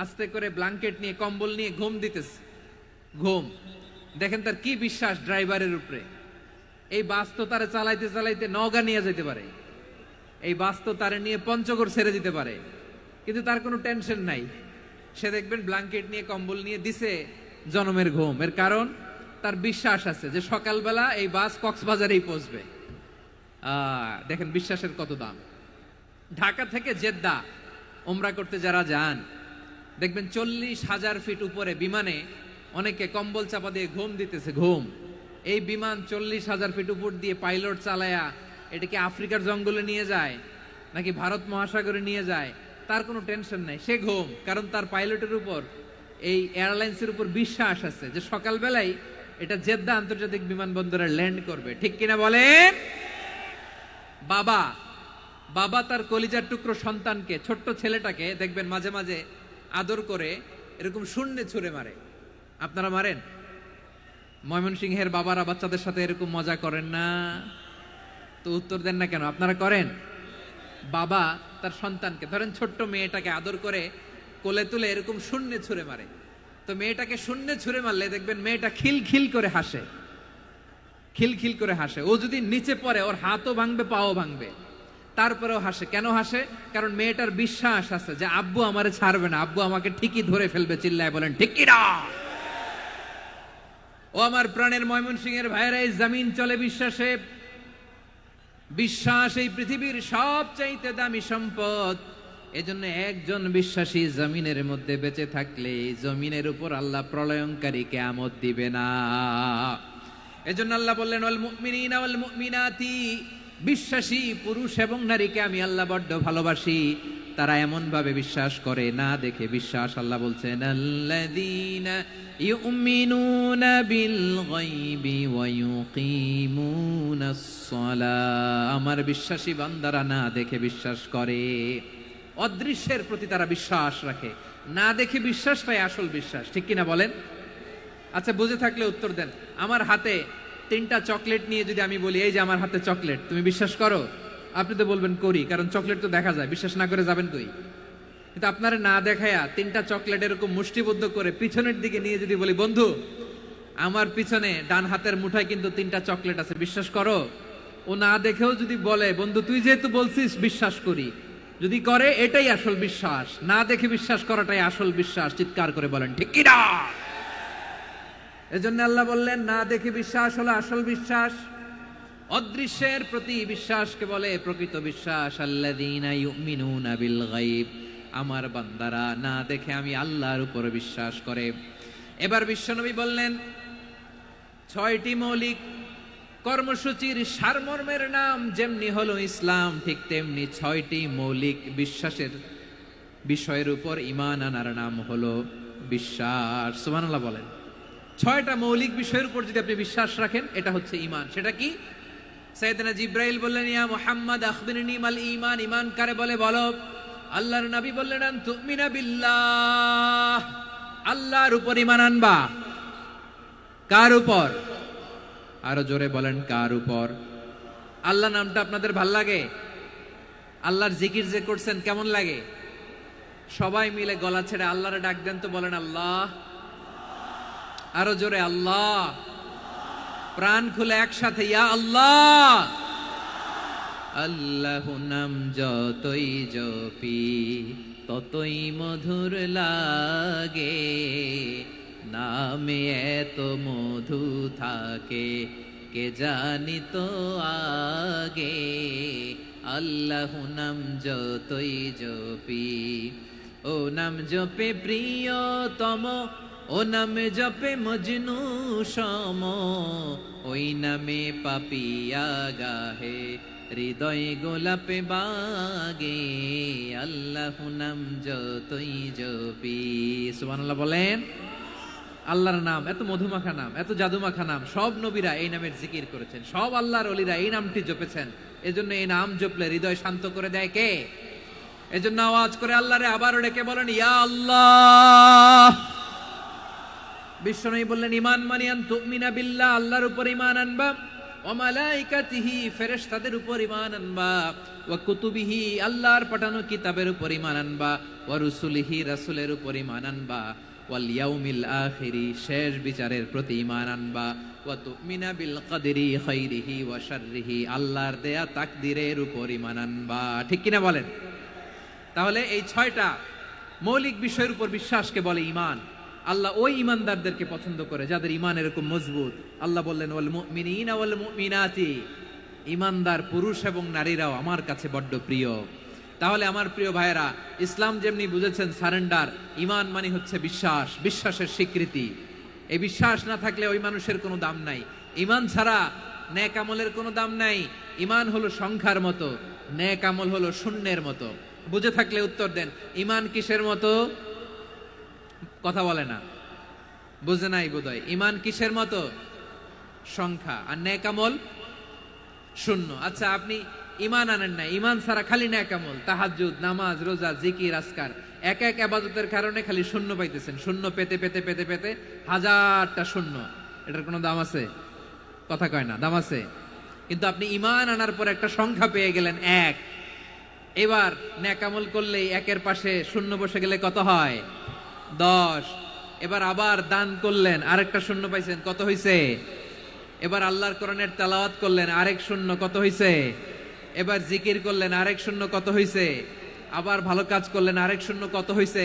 আস্তে করে ব্ল্যাঙ্কেট নিয়ে, কম্বল নিয়ে ঘুম দিতেছে। ঘুম দেখেন তার কি বিশ্বাস ড্রাইভারের উপরে। এই বাস তো তারে চালাইতে চালাইতে নওগাঁ নিয়ে যেতে পারে, এই বাস তো তারে নিয়ে পঞ্চগড় ছেড়ে দিতে পারে, কিন্তু তার কোনো টেনশন নাই। সে দেখবেন ব্ল্যাঙ্কেট নিয়ে, কম্বল নিয়ে দিছে জনমের ঘুম। এর কারণ তার বিশ্বাস আছে যে সকালবেলা এই বাস কক্সবাজারেই পৌঁছবে। দেখেন বিশ্বাসের কত দাম। ঢাকা থেকে জেদ্দা ওমরা করতে যারা যান, দেখবেন 40,000 ফিট উপরে বিমানে অনেকে কম্বল চাপা দিয়ে ঘুম দিতেছে। ঘুম। এই বিমান 40,000 ফিট উপর দিয়ে পাইলট চালায়া এটাকে আফ্রিকার জঙ্গলে নিয়ে যায় নাকি ভারত মহাসাগরে নিয়ে যায়, তার কোনো টেনশন নাই। সে ঘুম, কারণ তার পাইলটের উপর, এই এয়ারলাইন্সের উপর বিশ্বাস আছে যে সকালবেলায় এটা জেদ্দা আন্তর্জাতিক বিমানবন্দরে ল্যান্ড করবে। ঠিক কিনা বলেন? বাবা বাবা তার কলিজার টুকরো সন্তানকে, ছোট্ট ছেলেটাকে দেখবেন মাঝে মাঝে আদর করে এরকম শূন্যে ছুঁড়ে মারে। আপনারা মারেন? ময়মনসিংহের বাবারা বাচ্চাদের সাথে এরকম মজা করেন না? তো উত্তর দেন না কেন? আপনারা করেন? বাবা তার সন্তানকে, ধরেন ছোট্ট মেয়েটাকে আদর করে কোলে তুলে এরকম শূন্যে ছুঁড়ে মারে। তো মেয়েটাকে শূন্যে ছুঁড়ে মারলে দেখবেন মেয়েটা খিলখিল করে হাসে, খিলখিল করে হাসে। ও যদি নিচে পড়ে ওর হাতও ভাঙবে, পাও ভাঙবে, তারপরেও হাসে। কেন হাসে? কারণ মেয়েটার বিশ্বাস আছে যে আব্বু আমারে ছাড়বে না, আব্বু আমাকে ঠিকই ধরে ফেলবে। চিল্লায় বলেন ঠিক কি না? ও আমার প্রাণের ময়মনসিংহের ভাইরা, এই জমিন চলে বিশ্বাসে। বিশ্বাস এই পৃথিবীর সবচাইতে দামি সম্পদ। এজন্য একজন বিশ্বাসী জমিনের মধ্যে বেঁচে থাকলে জমিনের উপর আল্লাহ প্রলয়ঙ্কারী কিয়ামত দিবে না। এজন্য আল্লাহ বললেন ওয়াল মুমিনিনা ওয়াল মুমিনাতি, বিশ্বাসী পুরুষ এবং নারীকে আমি আল্লাহ বড্ড ভালোবাসি। তারা এমন ভাবে বিশ্বাস করে, না দেখে বিশ্বাস। আল্লাহ বলছেন আল্লাযীনা ইউমিনুনা বিল গায়বি ওয়া ইউকিমুনাস সালাহ। আমার বিশ্বাসী বান্দারা না দেখে বিশ্বাস করে। অদৃশ্যের প্রতি তারা বিশ্বাস রাখে, না দেখে বিশ্বাসটাই আসল বিশ্বাস। ঠিক কিনা বলেন? আচ্ছা, বুঝে থাকলে উত্তর দেন। আমার হাতে 3টা চকলেট নিয়ে যদি আমি বলি এই যে আমার হাতে চকলেট, তুমি বিশ্বাস করো? আপনি তো বলবেন করি, কারণ চকলেট তো দেখা যায়। বিশ্বাস না করে যাবেন কই? কিন্তু আপনারা না দেখায়া 3টা চকলেট এরকম মুষ্টিবদ্ধ করে পিছনের দিকে নিয়ে যদি বলি বন্ধু আমার পিছনে ডান হাতের মুঠায় কিন্তু 3টা চকলেট আছে, বিশ্বাস করো? ও না দেখেও যদি বলে বন্ধু তুই যেহেতু বলছিস বিশ্বাস করি, যদি করে এটাই আসল বিশ্বাস। না দেখে বিশ্বাস করাটাই আসল বিশ্বাস। চিৎকার করে বলেন ঠিক কি না? এজন্য আল্লাহ বললেন না দেখে বিশ্বাস হলো আসল বিশ্বাস। অদৃশ্যের প্রতি বিশ্বাসকে বলে প্রকৃত বিশ্বাস। আল্লাযীনা ইউমিনুনা বিল গায়ব, আমার বান্দারা না দেখে আমি আল্লাহর উপর বিশ্বাস করে। এবার বিশ্বনবী বললেন 6টি মৌলিক কর্মসূচির সারমর্মের নাম যেমনি হলো ইসলাম, ঠিক তেমনি 6টি মৌলিক বিশ্বাসের বিষয়ের উপর ঈমান আনার নাম হলো বিশ্বাস। সুবহানাল্লাহ বলেন। 6টা মৌলিক বিষয়ের উপর যদি আপনি বিশ্বাস রাখেন, এটা হচ্ছে ঈমান। সেটা কি? সাইয়েদনা জিবরাইল বললেন, ইয়া মুহাম্মদ আখবিরনি মাল ঈমান, ঈমান কারে বলে বলো। আল্লাহর নবী বললেন, আন তুমিনা বিল্লাহ, আল্লাহর উপর ঈমান আনবা। কার উপর? আরো জোরে বলেন, কার উপর? আল্লাহ নামটা আপনাদের ভাল লাগে? আল্লাহর জিকির যে করছেন কেমন লাগে? সবাই মিলে গলা ছেড়ে আল্লাহরে ডাক দেন তো, বলেন আল্লাহ। আরো জোরে আল্লাহ। প্রাণ খুলে একসাথে ইয়া আল্লাহ। আল্লাহু নাম যতই জপি ততই মধুর লাগে, নামে এত মধু থাকে কে জানি তো আগে। আল্লাহু নাম যতই জপি, ও নাম জপে প্রিয়তম, ও নামে জপে মজনু সম, ওই নামে পাপিয়া গাহে হৃদয় গোলাপে বাগে। আল্লাহু নাম যতই জপি। সুবহানাল্লাহ বলেন। আল্লাহর নাম এত মধুমাখা নাম, এত জাদুমাখা নাম, সব নবীরা এই নামের জিকির করেছেন, সব আল্লাহর ওলিরা এই নামটি জপেছেন। এজন্য এই নাম জপলে হৃদয় শান্ত করে দেয় কে? এজন্য আওয়াজ করে আল্লাহরে আবারও ডেকে বলেন ইয়া আল্লাহ। বিশ্বনবী বললেন ঈমান মানে আন তুমিনা বিল্লাহ, আল্লাহর উপর ঈমান আনবা, ওয়া মালাইকাতিহি, ফেরেশতাদের উপর ঈমান আনবা, ওয়া কুতুবিহি, আল্লাহর পাঠানো কিতাবের উপর ঈমান আনবা, ওয়া রুসুলিহি, রাসূলের উপর ঈমান আনবা, ওয়াল ইয়াউমিল আখিরি, শেষ বিচারের প্রতি ঈমান আনবা, ওয়া তুমিনা বিল কদরি খাইরিহি ওয়া শাররিহি, আল্লাহর দেয়া তাকদীরের উপর ঈমান আনবা। ঠিক কিনা বলেন? তাহলে এই 6টা মৌলিক বিষয়ের উপর বিশ্বাসকে বলে ঈমান। আল্লাহ ওই ঈমানদারদেরকে পছন্দ করে যাদের ঈমান এরকম মজবুত। আল্লাহ বললেন ওয়াল মুমিনিনা ওয়াল মুমিনাতি, ঈমানদার পুরুষ এবং নারীরাও আমার কাছে বড্ড প্রিয়। তাহলে আমার প্রিয় ভাইয়েরা, ইসলাম যেমনি বুঝেছেন সারেন্ডার, ঈমান মানে হচ্ছে বিশ্বাস, বিশ্বাসের স্বীকৃতি। এই বিশ্বাস না থাকলে ওই মানুষের কোনো দাম নাই। ঈমান ছাড়া নেক আমলের কোনো দাম নাই। ঈমান হলো সংখ্যার মতো, নেক আমল হলো শূন্যের মতো। বুঝে থাকলে উত্তর দেন, ঈমান কিসের মতো? কথা বলে না, বুঝে নাই বোধহয়। ঈমান কিসের মতো? সংখ্যা। আর নেক আমল শূন্য। আচ্ছা, আপনি ঈমান আনেন না, ঈমান ছাড়া খালি নেক আমল, তাহাজ্জুদ, নামাজ, রোজা, জিকির, আজকার, এক এক ইবাদতের কারণে খালি শূন্য পাইতেছেন। শূন্য পেতে পেতে পেতে পেতে হাজারটা শূন্য। এটার কোনো দাম আছে? কথা কয় না, দাম আছে। কিন্তু আপনি ঈমান আনার পর একটা সংখ্যা পেয়ে গেলেন, এক। এবার নেক আমল করলেই একের পাশে শূন্য বসে গেলে কত হয়? 10। এবার আবার দান করলেন, আরেকটা শূন্য পাইছেন, কত হইছে? এবার আল্লাহর কোরআনের তেলাওয়াত করলেন, আরেক শূন্য, কত হইছে? এবার জিকির করলেন, আরেক শূন্য, কত হইছে? আবার ভালো কাজ করলেন, আরেক শূন্য, কত হইছে?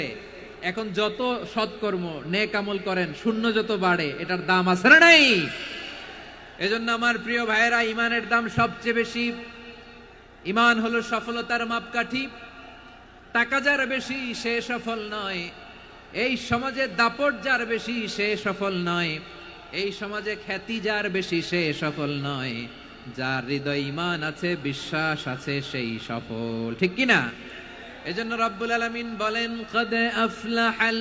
এখন যত সৎকর্ম নেক আমল করেন, শূন্য যত বাড়ে, এটার দাম আছে না নাই? এজন্য আমার প্রিয় ভাইয়েরা, ঈমানের দাম সবচেয়ে বেশি। ঈমান হলো সফলতার মাপকাঠি। টাকা যার বেশি সে সফল নয়, এই সমাজে দাপট যার বেশি সে সফল নয়, এই সমাজে খ্যাতি যার বেশি সে সফল নয়, যার হৃদয় ঈমান আছে, বিশ্বাস আছে, সেই সফল। ঠিক কিনা? এজন্য রব্বুল আলামিন বলেন, কদ আফলাহাল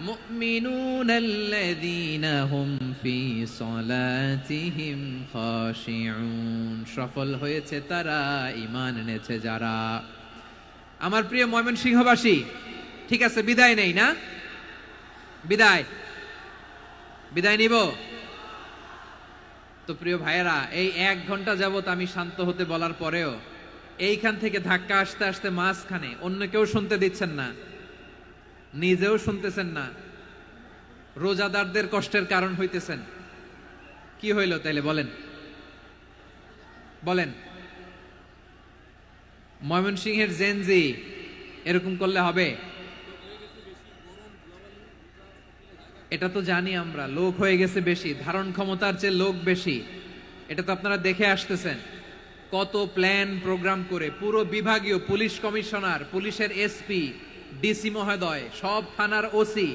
মুমিনুনাল্লাযীনা হুম ফি সলাতিহিম খাশিউন, সফল হয়েছে তারা, ঈমান এনেছে যারা। আমার প্রিয় ময়মনসিংহবাসী, ঠিক আছে, বিদায় নেই না? বিদায় নিব তো। প্রিয় ভাইয়েরা, এই 1 ঘন্টা যাবত আমি শান্ত হতে বলার পরেও এইখান থেকে ধাক্কা আসতে আসতে মাঝখানে অন্য কেউ শুনতে দিচ্ছেন না, নিজেও শুনতেছেন না, রোজাদারদের কষ্টের কারণ হইতেছেন। কি হইল তাইলে বলেন? ময়মনসিংহের জেনজি এরকম করলে হবে? এটা তো জানি আমরা, লোক হয়ে গেছে বেশি, ধারণ ক্ষমতার চেয়ে লোক বেশি। এটা তো আপনারা দেখে আসতেছেন, কত প্ল্যান প্রোগ্রাম করে পুরো বিভাগীয় পুলিশ কমিশনার, পুলিশের এসপি, ডিসি মহোদয়, সব থানার ওসি,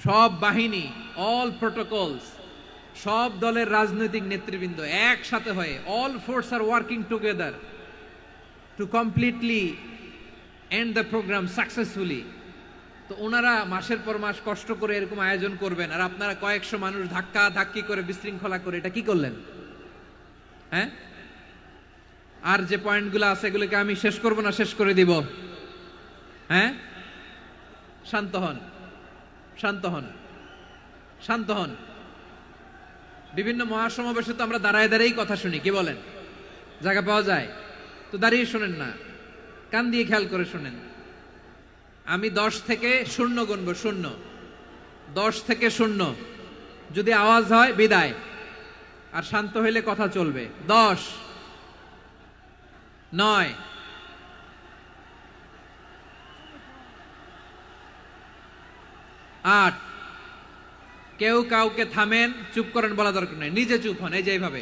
সব বাহিনী, অল প্রোটোকলস, সব দলের রাজনৈতিক নেতৃবৃন্দ একসাথে হয়ে all force are working together to completely end the programme successfully. তো ওনারা মাসের পর মাস কষ্ট করে এরকম আয়োজন করবেন, আর আপনারা কয়েকশো মানুষ ধাক্কা ধাক্কি করে বিশৃঙ্খলা করে এটা কি করলেন? হ্যাঁ, আর যে পয়েন্টগুলো আছে এগুলোকে আমি শেষ করব না শেষ করে দিব? হ্যাঁ, শান্ত হন, শান্ত হন, শান্ত হন। বিভিন্ন মহাসমাবেশে তো আমরা দাঁড়ায় দাঁড়িয়েই কথা শুনি, কি বলেন? জায়গা পাওয়া যায় তো দাঁড়িয়ে শোনেন না, কান দিয়ে খেয়াল করে শোনেন। আমি 10 থেকে 0 গুনবো, 0, 10 থেকে 0, যদি আওয়াজ হয় বিদায়, আর শান্ত হইলে কথা চলবে। 10, 9, 8, কেউ কাউকে থামেন, চুপ করেন বলা দরকার নেই, নিজে চুপ হন, এই যে এইভাবে।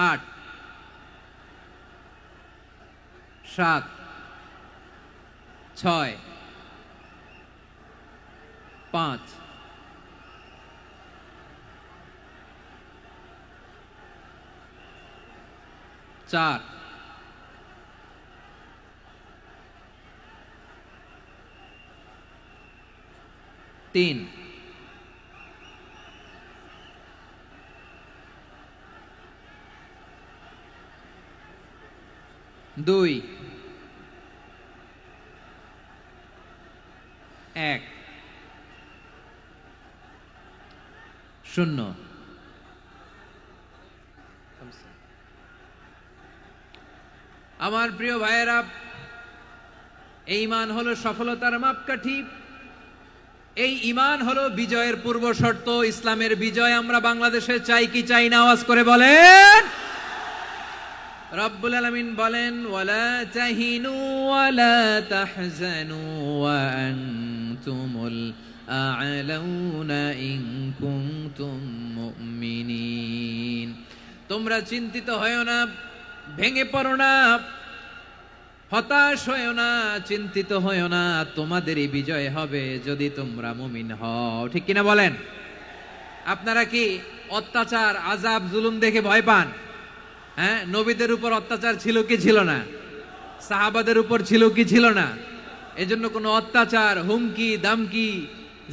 8, 7, 6, 5, 4, 3, 2, 1, 0। আমার প্রিয় ভাইয়েরা, এই ঈমান হলো সফলতার মাপকাঠি, এই ঈমান হলো বিজয়ের পূর্ব শর্ত। ইসলামের বিজয় আমরা বাংলাদেশে চাই কি চাই না? আওয়াজ করে বলেন। রব্বুল আলামিন বলেন, ওয়ালা তাহিনু ওয়ালা তাহজানু ওয়া আনতুমুল আ'লাউনা ইন কুনতুম মুমিনিন। তোমরা চিন্তিত হয়ো না, ভেঙে পড়ো না, হতাশ হয়ো না, চিন্তিত হয়ো না, তোমাদেরই বিজয় হবে যদি তোমরা মুমিন হও। ঠিক কিনা বলেন? আপনারা কি অত্যাচার, আযাব, জুলুম দেখে ভয় পান? হ্যাঁ, নবীদের উপর অত্যাচার ছিল কি ছিল না? সাহাবাদের উপর ছিল কি ছিল না? এজন্য কোনো অত্যাচার, হুমকি, দামকি,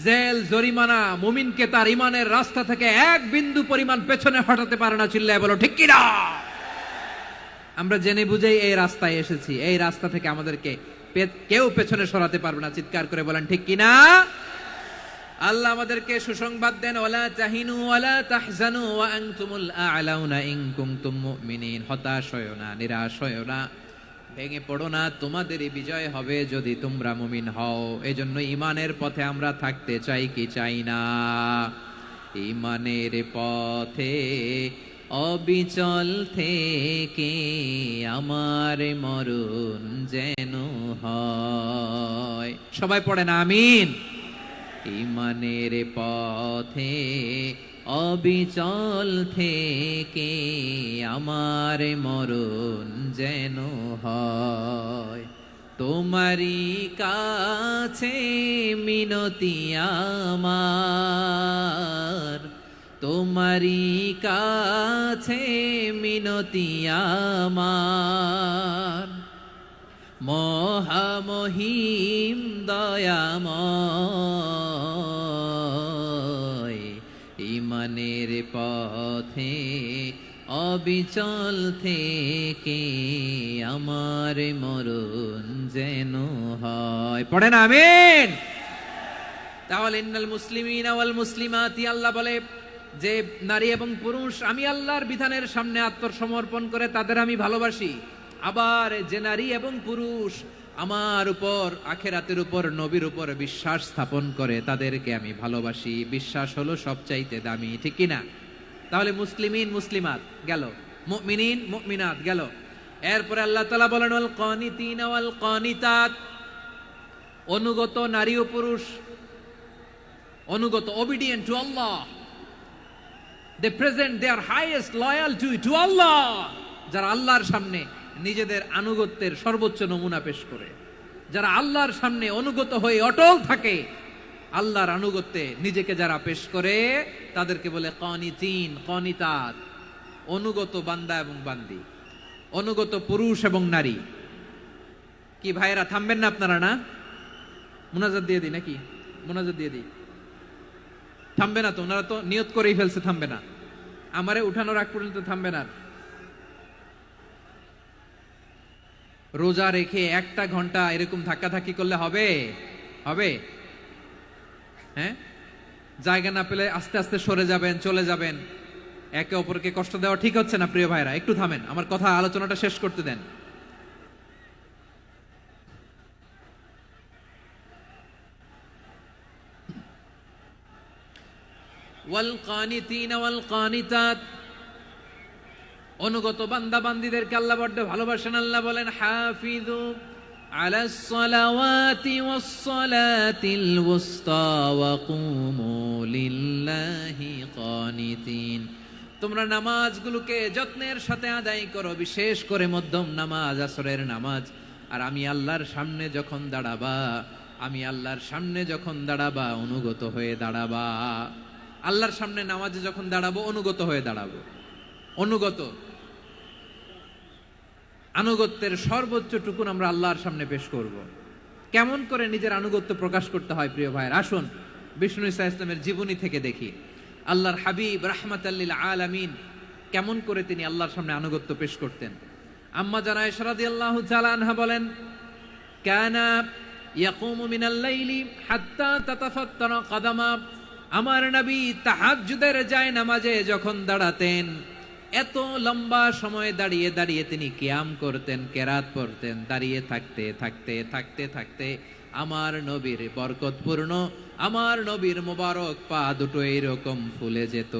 জেল, জরিমানা মুমিনকে তার ইমানের রাস্তা থেকে এক বিন্দু পরিমাণ পেছনে হটাতে পারে না। চিল্লায় বলো ঠিক কিনা? আমরা জেনে বুঝেই এই রাস্তায় এসেছি, এই রাস্তা থেকে আমাদেরকে কেউ পেছনে সরাতে পারবে না। চিৎকার করে বলেন ঠিক কিনা? আল্লাহ আমাদেরকে সুসংবাদ দেন, ওয়ালা তাহিনু ওয়ালা তাহজানু ওয়া আনতুমুল আ'লাউনা ইন কুনতুম মুমিনিন। হতাশ হয়ো না, নিরাশ হয়ো না, ভেঙে পড়ো না, তোমাদেরই বিজয় হবে যদি তোমরা মুমিন হও। এজন্য ঈমানের পথে আমরা থাকতে চাই কি চাই না? ঈমানের পথে অবিচল থেকে আমার মরণ যেন হয়। সবাই পড়েন আমিন। ঈমানের পথে অবিচল থেকে আমার মরণ যেন হয়। তোমারই কাছে মিনতি আমার, তোমারই কাছে মিনতি আমার, মহামহিম দয়াময়। ঈমানের পথে অবিচল থেকে আমার মরণ যেন হয়। পড়েন আমিন। তাহলে ইন্নাল মুসলিমিনা ওয়াল মুসলিমাতি, আল্লাহ বলে যে নারী এবং পুরুষ আমি আল্লাহর বিধানের সামনে আত্মসমর্পণ করে তাদের আমি ভালোবাসি। আবার যে নারী এবং পুরুষ আমার উপর, আখিরাতের উপর, নবীর উপর বিশ্বাস স্থাপন করে তাদেরকে আমি ভালোবাসি। বিশ্বাস হলো সবচাইতে দামি। ঠিক কিনা? তাহলে মুসলিমিন মুসলিমাত গেল, মুমিনিন মুমিনাত গেল। এরপরে আল্লাহ তাআলা বলেন ওয়াল কানিতিনা ওয়াল কানিতাত, অনুগত নারী ও পুরুষ, অনুগত, obedient to Allah. They present their highest loyalty to Allah. যারা আল্লাহর সামনে নিজেদের আনুগত্যের সর্বোচ্চ নমুনা পেশ করে, যারা আল্লাহর সামনে অনুগত হয়ে অটল থাকে, আল্লাহর আনুগত্যে নিজেকে যারা পেশ করে তাদেরকে বলে কানিতিন, কানিতাত, অনুগত বান্দা এবং বান্দি, অনুগত পুরুষ এবং নারী। কি ভাইয়েরা, থামবেন না আপনারা? না, মুনাজাত দিয়ে দিই নাকি? মুনাজাত দিয়ে দিই। থামবে না তো? ওনারা তো নিয়ত করেই ফেলছে থামবে না। আমারে উঠানোর আগ পর্যন্ত থামবে না। রোজা রেখে 1 ঘন্টা এরকম ধাক্কাধাক্কি করলে হবে? হবে? হ্যাঁ, জায়গা না পেলে আস্তে আস্তে সরে যাবেন, চলে যাবেন। একে অপরকে কষ্ট দেওয়া ঠিক হচ্ছে না প্রিয় ভাইরা। একটু থামেন, আমার কথা আলোচনাটা শেষ করতে দেন। ওয়াল কানিতিনা ওয়াল কানিতাত, অনুগত বান্দা বান্দীদেরকে আল্লাহ বড় ভালোবাসেন। আল্লাহ বলেন হাফিজু আলাস সালাওয়াতি ওয়াস সালাতিল ওয়াসতা ওয়া কুমু লিল্লাহি কানিতিন। তোমরা নামাজগুলোকে যত্নের সাথে আদায় করো, বিশেষ করে মধ্যম নামাজ, আসরের নামাজ। আর আমি আল্লাহর সামনে যখন দাঁড়াবা, আমি আল্লাহর সামনে যখন দাঁড়াবা অনুগত হয়ে দাঁড়াবা। আল্লাহর সামনে নামাজে যখন দাঁড়াবো অনুগত হয়ে দাঁড়াবো। অনুগত, আনুগত্যের সর্বোচ্চ টুকুন আমরা আল্লাহর সামনে পেশ করব। কেমন করে নিজের আনুগত্য প্রকাশ করতে হয় প্রিয় ভাইয়ের, আসুন বিষ্ণু ঈসা ইসলামের জীবনী থেকে দেখি। আল্লাহর হাবিব রাহমাতাল লিল আলামিন কেমন করে তিনি আল্লাহর সামনে আনুগত্য পেশ করতেন। আম্মা জানা আয়েশা রাদিয়াল্লাহু তাআলা আনহা বলেন, কানা ইয়াকুমু মিনাল লাইলি হাত্তা তাতাফাত্তারা কাদামা। আমার নবী তাহাজ্জুদের যায় নামাজে যখন দাঁড়াতেন, এত লম্বা সময় দাঁড়িয়ে দাঁড়িয়ে তিনি কিয়াম করতেন, কেরাত পড়তেন। দাঁড়িয়ে থাকতে থাকতে থাকতে থাকতে আমার নবীর বরকতপূর্ণ, আমার নবীর মোবারক পা দুটো এইরকম ফুলে যেত।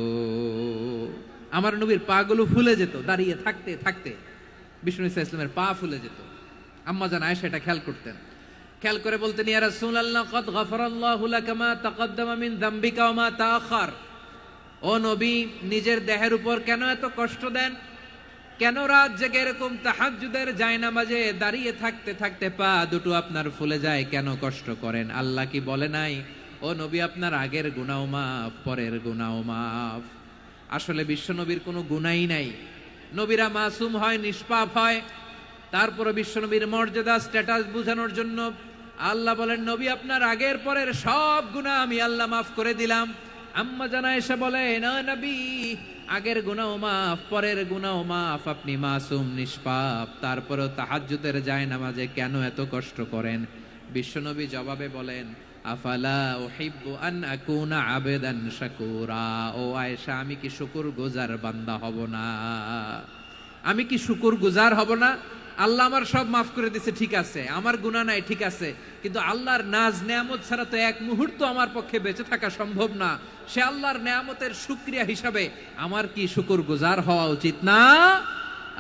আমার নবীর পা গুলো ফুলে যেত দাঁড়িয়ে থাকতে থাকতে। বিষ্ণু ঈসা ইসলামের পা ফুলে যেত। আম্মা জান আয়েশা এটা খেয়াল করতেন। খেয়াল করে বলতেন, ইয়া রাসূলুল্লাহ কদ গফারাল্লাহু লাকা মা তাকদ্দামা মিন যামবিকা ওয়া মা তাআখার। ও নবী, নিজের দেহের উপর কেন এত কষ্ট দেন? কেন রাত জেগে এরকম তাহাজ্জুদের জায়নামাজে দাঁড়িয়ে থাকতে থাকতে পা দুটো আপনার ফুলে যায়? কেন কষ্ট করেন? আল্লাহ কি বলে নাই, ও নবী আপনার আগের গুনাহ মাফ, পরের গুনাহ মাফ? আসলে বিশ্ব নবীর কোনো গুনাহই নাই। নবীরা মাসুম হয়, নিষ্পাপ হয়। তারপরে বিশ্ব নবীর মর্যাদা, স্ট্যাটাস বোঝানোর জন্য আল্লাহ বলেন, নবী আপনার আগের পরের সব গুনাহ আমি আল্লাহ মাফ করে দিলাম। আম্মা জানা এসে বলে, না নবী, আগের গুনাহ মাফ, পরের গুনাহ মাফ, আপনি মাসুম, নিষ্পাপ, তারপরেও তাহাজ্জুদের জায়নামাজে কেন এত কষ্ট করেন? বিশ্বনবী জবাবে বলেন, আফালা উহিব্বু আন আকুনা আবেদান শাকুরা। ও আয়েশা, আমি কি শুকরগুজার বান্দা হব না? আমি কি শুকরগুজার হব না? আল্লাহ আমার সব মাফ করে দিয়েছে, ঠিক আছে, আমার গুনাহ নাই, ঠিক আছে, কিন্তু আল্লাহর নাজ নেয়ামত ছাড়া তো এক মুহূর্ত আমার পক্ষে বেঁচে থাকা সম্ভব না। সে আল্লাহর নেয়ামতের শুকরিয়া হিসাবে আমার কি শুকরগুজার হওয়া উচিত না?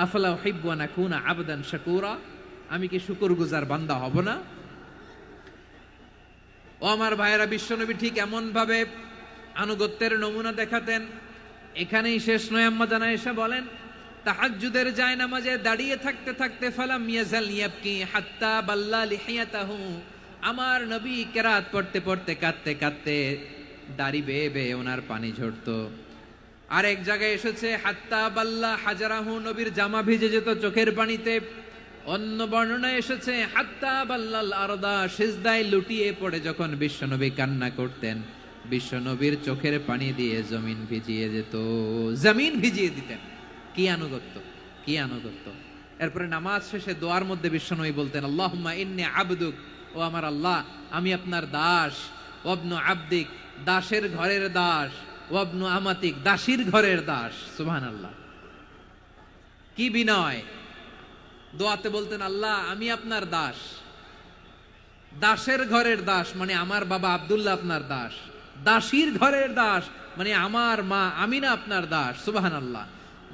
আফালা উহিব্বু আন আকুনা আবদান শাকুরা। আমি কি শুকরগুজার বান্দা হব না? ও আমার ভাইয়েরা, বিশ্বনবী ঠিক এমন ভাবে আনুগত্যের নমুনা দেখাতেন। এখানেই শেষ নয়। আম্মা জানা এসে বলেন, তাহাজ্জুদের জায়নামাজে দাঁড়িয়ে থাকতে থাকতে ফালাম ইয়াজাল ইয়াবকি হাত্তা বাল্লা লিহিয়াতাহু। আমার নবী কেরাত পড়তে পড়তে কাঁদতে কাঁদতে দাড়ি বেয়ে বেয়ে ওনার পানি ঝরতো। আর এক জায়গায় এসেছে হাত্তা বাল্লা হাজারাহু, নবীর জামা ভিজে যেত চোখের পানিতে। অন্য বর্ণনায় এসেছে হাত্তা বাল্লাল আরদা, সিজদায় লুটিয়ে পড়ে যখন বিশ্বনবী কান্না করতেন, বিশ্বনবীর চোখের পানি দিয়ে জমিন ভিজিয়ে যেত, জমিন ভিজিয়ে দিতেন। কি আনুগত্য, কি আনুগত্য! এরপরে নামাজ শেষে দোয়ার মধ্যে বিশ্বনবী বলতেন, আল্লাহুম্মা ইন্নী আবদুক, ও আমার আল্লাহ, আমি আপনার দাস। ওয়াবনু আবদিক, দাসের ঘরের দাস। ওয়াবনু আমাতিক, দাসীর ঘরের দাস। সুবহানাল্লাহ, কি বিনয়! দোয়াতে বলতেন, আল্লাহ আমি আপনার দাস। দাসের ঘরের দাস মানে আমার বাবা আব্দুল্লাহ আপনার দাস। দাসীর ঘরের দাস মানে আমার মা আমিনা আপনার দাস। সুবহানাল্লাহ।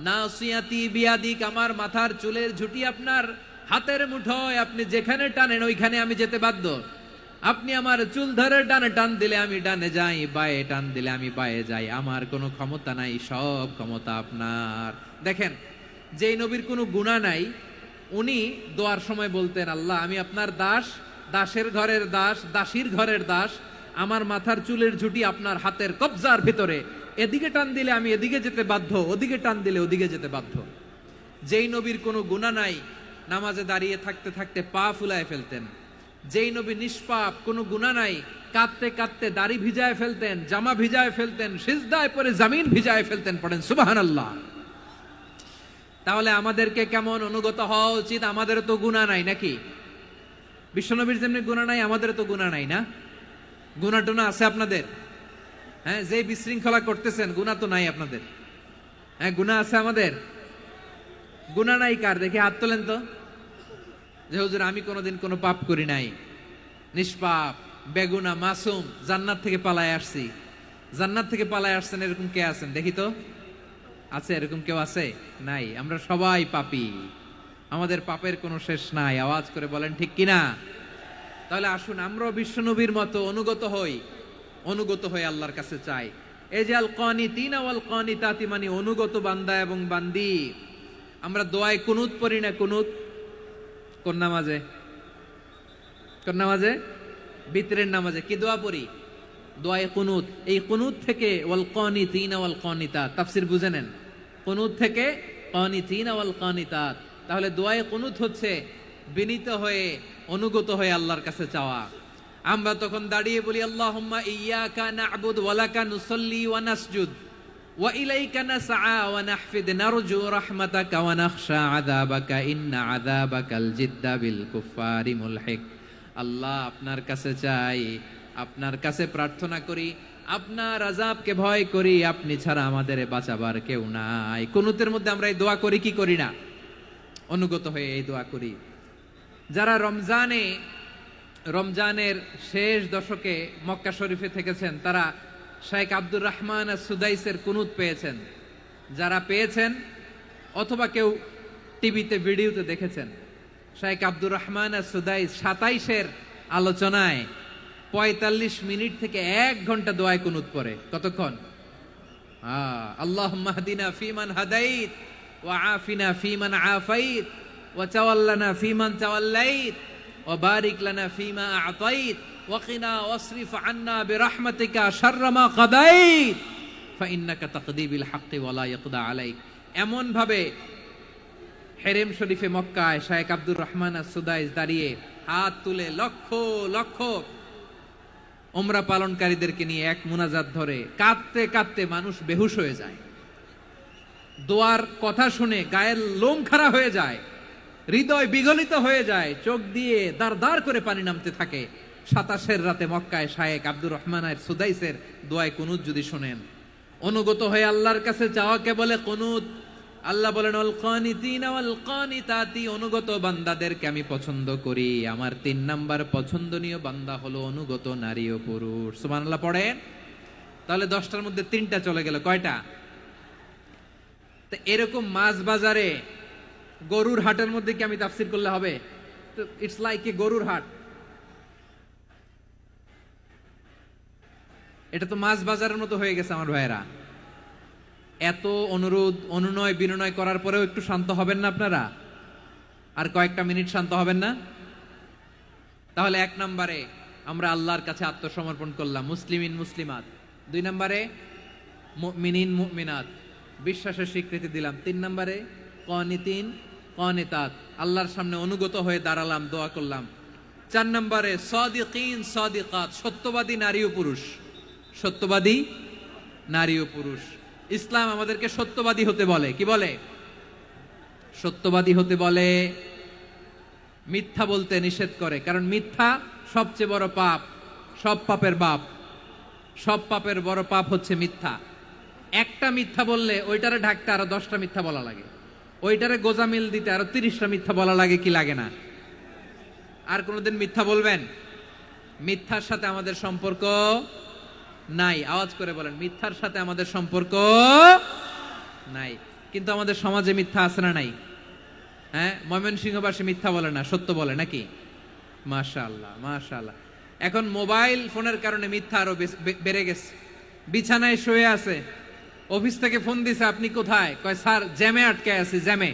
নাসিয়াতি বিয়াদিক, আমার মাথার চুলের ঝুঁটি আপনার হাতের মুঠোয়, আপনি যেখানে টানেন ওইখানে আমি যেতে বাধ্য। আপনি আমার চুল ধরে ডানে টান দিলে আমি ডানে যাই, বায়ে টান দিলে আমি বায়ে যাই, আমার কোনো ক্ষমতা নাই, সব ক্ষমতা আপনার। দেখেন, যেই নবীর কোনো গুনাহ নাই, উনি দোয়ার সময় বলতেন, আল্লাহ আমি আপনার দাস, দাসের ঘরের দাস, দাসীর ঘরের দাস, আমার মাথার চুলের ঝুঁটি আপনার হাতের কবজার ভিতরে, এদিকে টান দিলে আমি এদিকে যেতে বাধ্য, ওদিকে টান দিলে ওদিকে যেতে বাধ্য। যেই নবীর কোনো গুনাহ নাই, নামাজে দাঁড়িয়ে থাকতে থাকতে পা ফুলায় ফেলতেন। যেই নবী নিষ্পাপ, কোনো গুনাহ নাই, কাঁদতে কাঁদতে দাড়ি ভিজায় ফেলতেন, জামা ভিজায় ফেলতেন, সিজদায় পড়ে জমিন ভিজায় ফেলতেন। পড়েন সুবহানাল্লাহ। তাহলে আমাদেরকে কেমন অনুগত হওয়া উচিত? আমাদের তো গুনাহ নাই নাকি? বিশ্বনবীর যেমনি গুনাহ নাই, আমাদের তো গুনাহ নাই না? গুনাহ টুনা আছে আপনাদের? হ্যাঁ, যে বিশৃঙ্খলা করতেছেন, গুনাহ তো নাই আপনাদের? হ্যাঁ, গুনাহ আছে আমাদের? গুনাহ নাই কার? দেখে হাত তোলেন তো, যে হুজুর আমি কোনোদিন কোনো পাপ করি নাই, নিষ্পাপ, বেগুনা, মাসুম, জান্নাত থেকে পালায় আসছি। জান্নাত থেকে পালায় আসছেন এরকম কে আছেন দেখি তো? আছে এরকম কেউ? আছে? নাই। আমরা সবাই পাপী, আমাদের পাপের কোনো শেষ নাই। আওয়াজ করে বলেন ঠিক কিনা? তাহলে আসুন আমরাও বিশ্বনবীর মতো অনুগত হই, অনুগত হয়ে আল্লাহর কাছে চাই। এই যে আল কানিতিনা ওয়াল কানিতাতি, মানে অনুগত বান্দা এবং বান্দি। আমরা দোয়ায় কুনুত পড়ি না? কুনুত কোন নামাজে? কোন নামাজে? বিতরের নামাজে কি দোয়া পড়ি? দোয়ায়ে কুনুত। এই কুনুত থেকে ওয়াল কানিতিনা ওয়াল কানিতাত, তাফসীর বুঝে নেন। কুনুত থেকে কানিতিনা ওয়াল কানিতাত। তাহলে দোয়ায়ে কুনুত হচ্ছে বিনীত হয়ে, অনুগত হয়ে আল্লাহর কাছে চাওয়া। আমরা তখন দাঁড়িয়ে বলি, আল্লাহুম্মা ইয়্যাকা না'বুদু ওয়া লাকা নুসাল্লি ওয়া নাসজুদ ওয়া ইলাইকা নাসআ ওয়া নাহফিদ নারজু রাহমাতাকা ওয়া নাখশা আযাবাকা ইন্না আযাবাকাল জিদ্দা বিল কুফফারি মুলহিক। আল্লাহ আপনার কাছে চাই, আপনার কাছে প্রার্থনা করি, আপনার আযাবকে ভয় করি, আপনি ছাড়া আমাদের বাঁচাবার কেউ নাই। কুনুতের মধ্যে আমরা এই দোয়া করি কি করি না? অনুগত হয়ে এই দোয়া করি। যারা রমজানের শেষ দশকে মক্কা শরীফে থেকেছেন, তারা শাইখ আব্দুর রহমান সুদাইসের কুনুত পেয়েছেন। যারা পেয়েছেন অথবা কেউ টিভিতে ভিডিওতে দেখেছেন, শাইখ আব্দুর রহমান সুদাইস 27-এর আলোচনায় 45 মিনিট থেকে 1 ঘন্টা দোয়ায় কুনুত পড়ে। কতক্ষণ? আল্লাহুম্মা হদিনা ফিমান হাদাইত ওয়া আফিনা ফিমান আফাইত ওয়া তাওয়াল্লানা ফিমান তাওয়াল্লাইত ওয়া বারিক লানা ফিমা আ'তাইত ওয়া কিনা ওয়াসরিফ আন্না বিরহমাতিকা শাররা মা কাদাইত ফাইন্নাকা তাকদি বিল হাক্কি ওয়া লা ইয়াকদা আলাইক। এমন ভাবে হেরেম শরীফে মক্কায় শাইখ আব্দুর রহমান সুদাইস দাঁড়িয়ে হাত তুলে লক্ষ লক্ষ উমরা পালনকারীদেরকে নিয়ে এক মুনাজাত ধরে কাঁদতে কাঁদতে মানুষ বেহুশ হয়ে যায়। দোয়ার কথা শুনে গায়ের লোম খাড়া হয়ে যায়, হৃদয় বিগলিত হয়ে যায়, চোখ দিয়ে দাঁড় দাঁড় করে পানি নামতে থাকে। 27-এর রাতে মক্কায় শাইখ আব্দুর রহমান সুদাইসের দোয়ায় কুনুত যদি শুনেন, অনুগত হয়ে আল্লাহর কাছে চাওয়াকে বলে কুনুত। আল্লাহ বলেন আল কানিতিনা ওয়াল কানিতাতি, অনুগত বান্দাদেরকে আমি পছন্দ করি। আমার 3 নাম্বার পছন্দনীয় বান্দা হলো অনুগত নারী ও পুরুষ। সুবহানাল্লাহ পড়েন। তাহলে 10টার মধ্যে 3টা চলে গেল। কয়টা? তো এরকম মাছ বাজারে গরুর হাটের মধ্যে কি আমি তাফসীর করলে হবে? তো ইটস লাইক এ গরুর হাট। এটা তো মাছ বাজারের মতো হয়ে গেছে আমার ভাইয়েরা। এত অনুরোধ, অনুনয়, বিনয় করার পরেও একটু শান্ত হবেন না আপনারা? আর কয়েকটা মিনিট শান্ত হবেন না? তাহলে 1 নম্বরে আমরা আল্লাহর কাছে আত্মসমর্পণ করলাম, মুসলিমিন মুসলিমাত। 2 নম্বরে মুমিনিন মুমিনাত, বিশ্বাসের স্বীকৃতি দিলাম। 3 নম্বরে কানিতিন কানিতাত, আল্লাহর সামনে অনুগত হয়ে দাঁড়ালাম, দোয়া করলাম। 4 নম্বরে সাদিকিন সাদিকাত, সত্যবাদী নারী ও পুরুষ। সত্যবাদী নারী ও পুরুষ। ইসলাম আমাদেরকে সত্যবাদী হতে বলে। কি বলে? সত্যবাদী হতে বলে, মিথ্যা বলতে নিষেধ করে। কারণ মিথ্যা সবচেয়ে বড় পাপ, সব পাপের বাপ। সব পাপের বড় পাপ হচ্ছে মিথ্যা। একটা মিথ্যা বললে ওইটারে ঢাকতে আরো 10টা মিথ্যা বলা লাগে, ওইটারে গোজামিল দিতে আরো 30টা মিথ্যা বলা লাগে। কি লাগে না? আর কোনোদিন মিথ্যা বলবেন? মিথ্যার সাথে আমাদের সম্পর্ক নাই। আওয়াজ করে বলেন, মিথ্যার সাথে আমাদের সম্পর্ক নাই। কিন্তু আমাদের সমাজে মিথ্যা আছে না নাই? হ্যাঁ, ময়মনসিংহবাসী মিথ্যা বলে না, সত্য বলে নাকি? মাশাআল্লাহ মাশাআল্লাহ। এখন মোবাইল ফোনের কারণে মিথ্যা আরো বেড়ে গেছে। বিছানায় শুয়ে আছে, অফিস থেকে ফোন দিছে, আপনি কোথায়? কয় স্যার জ্যামে আটকে আছি। জ্যামে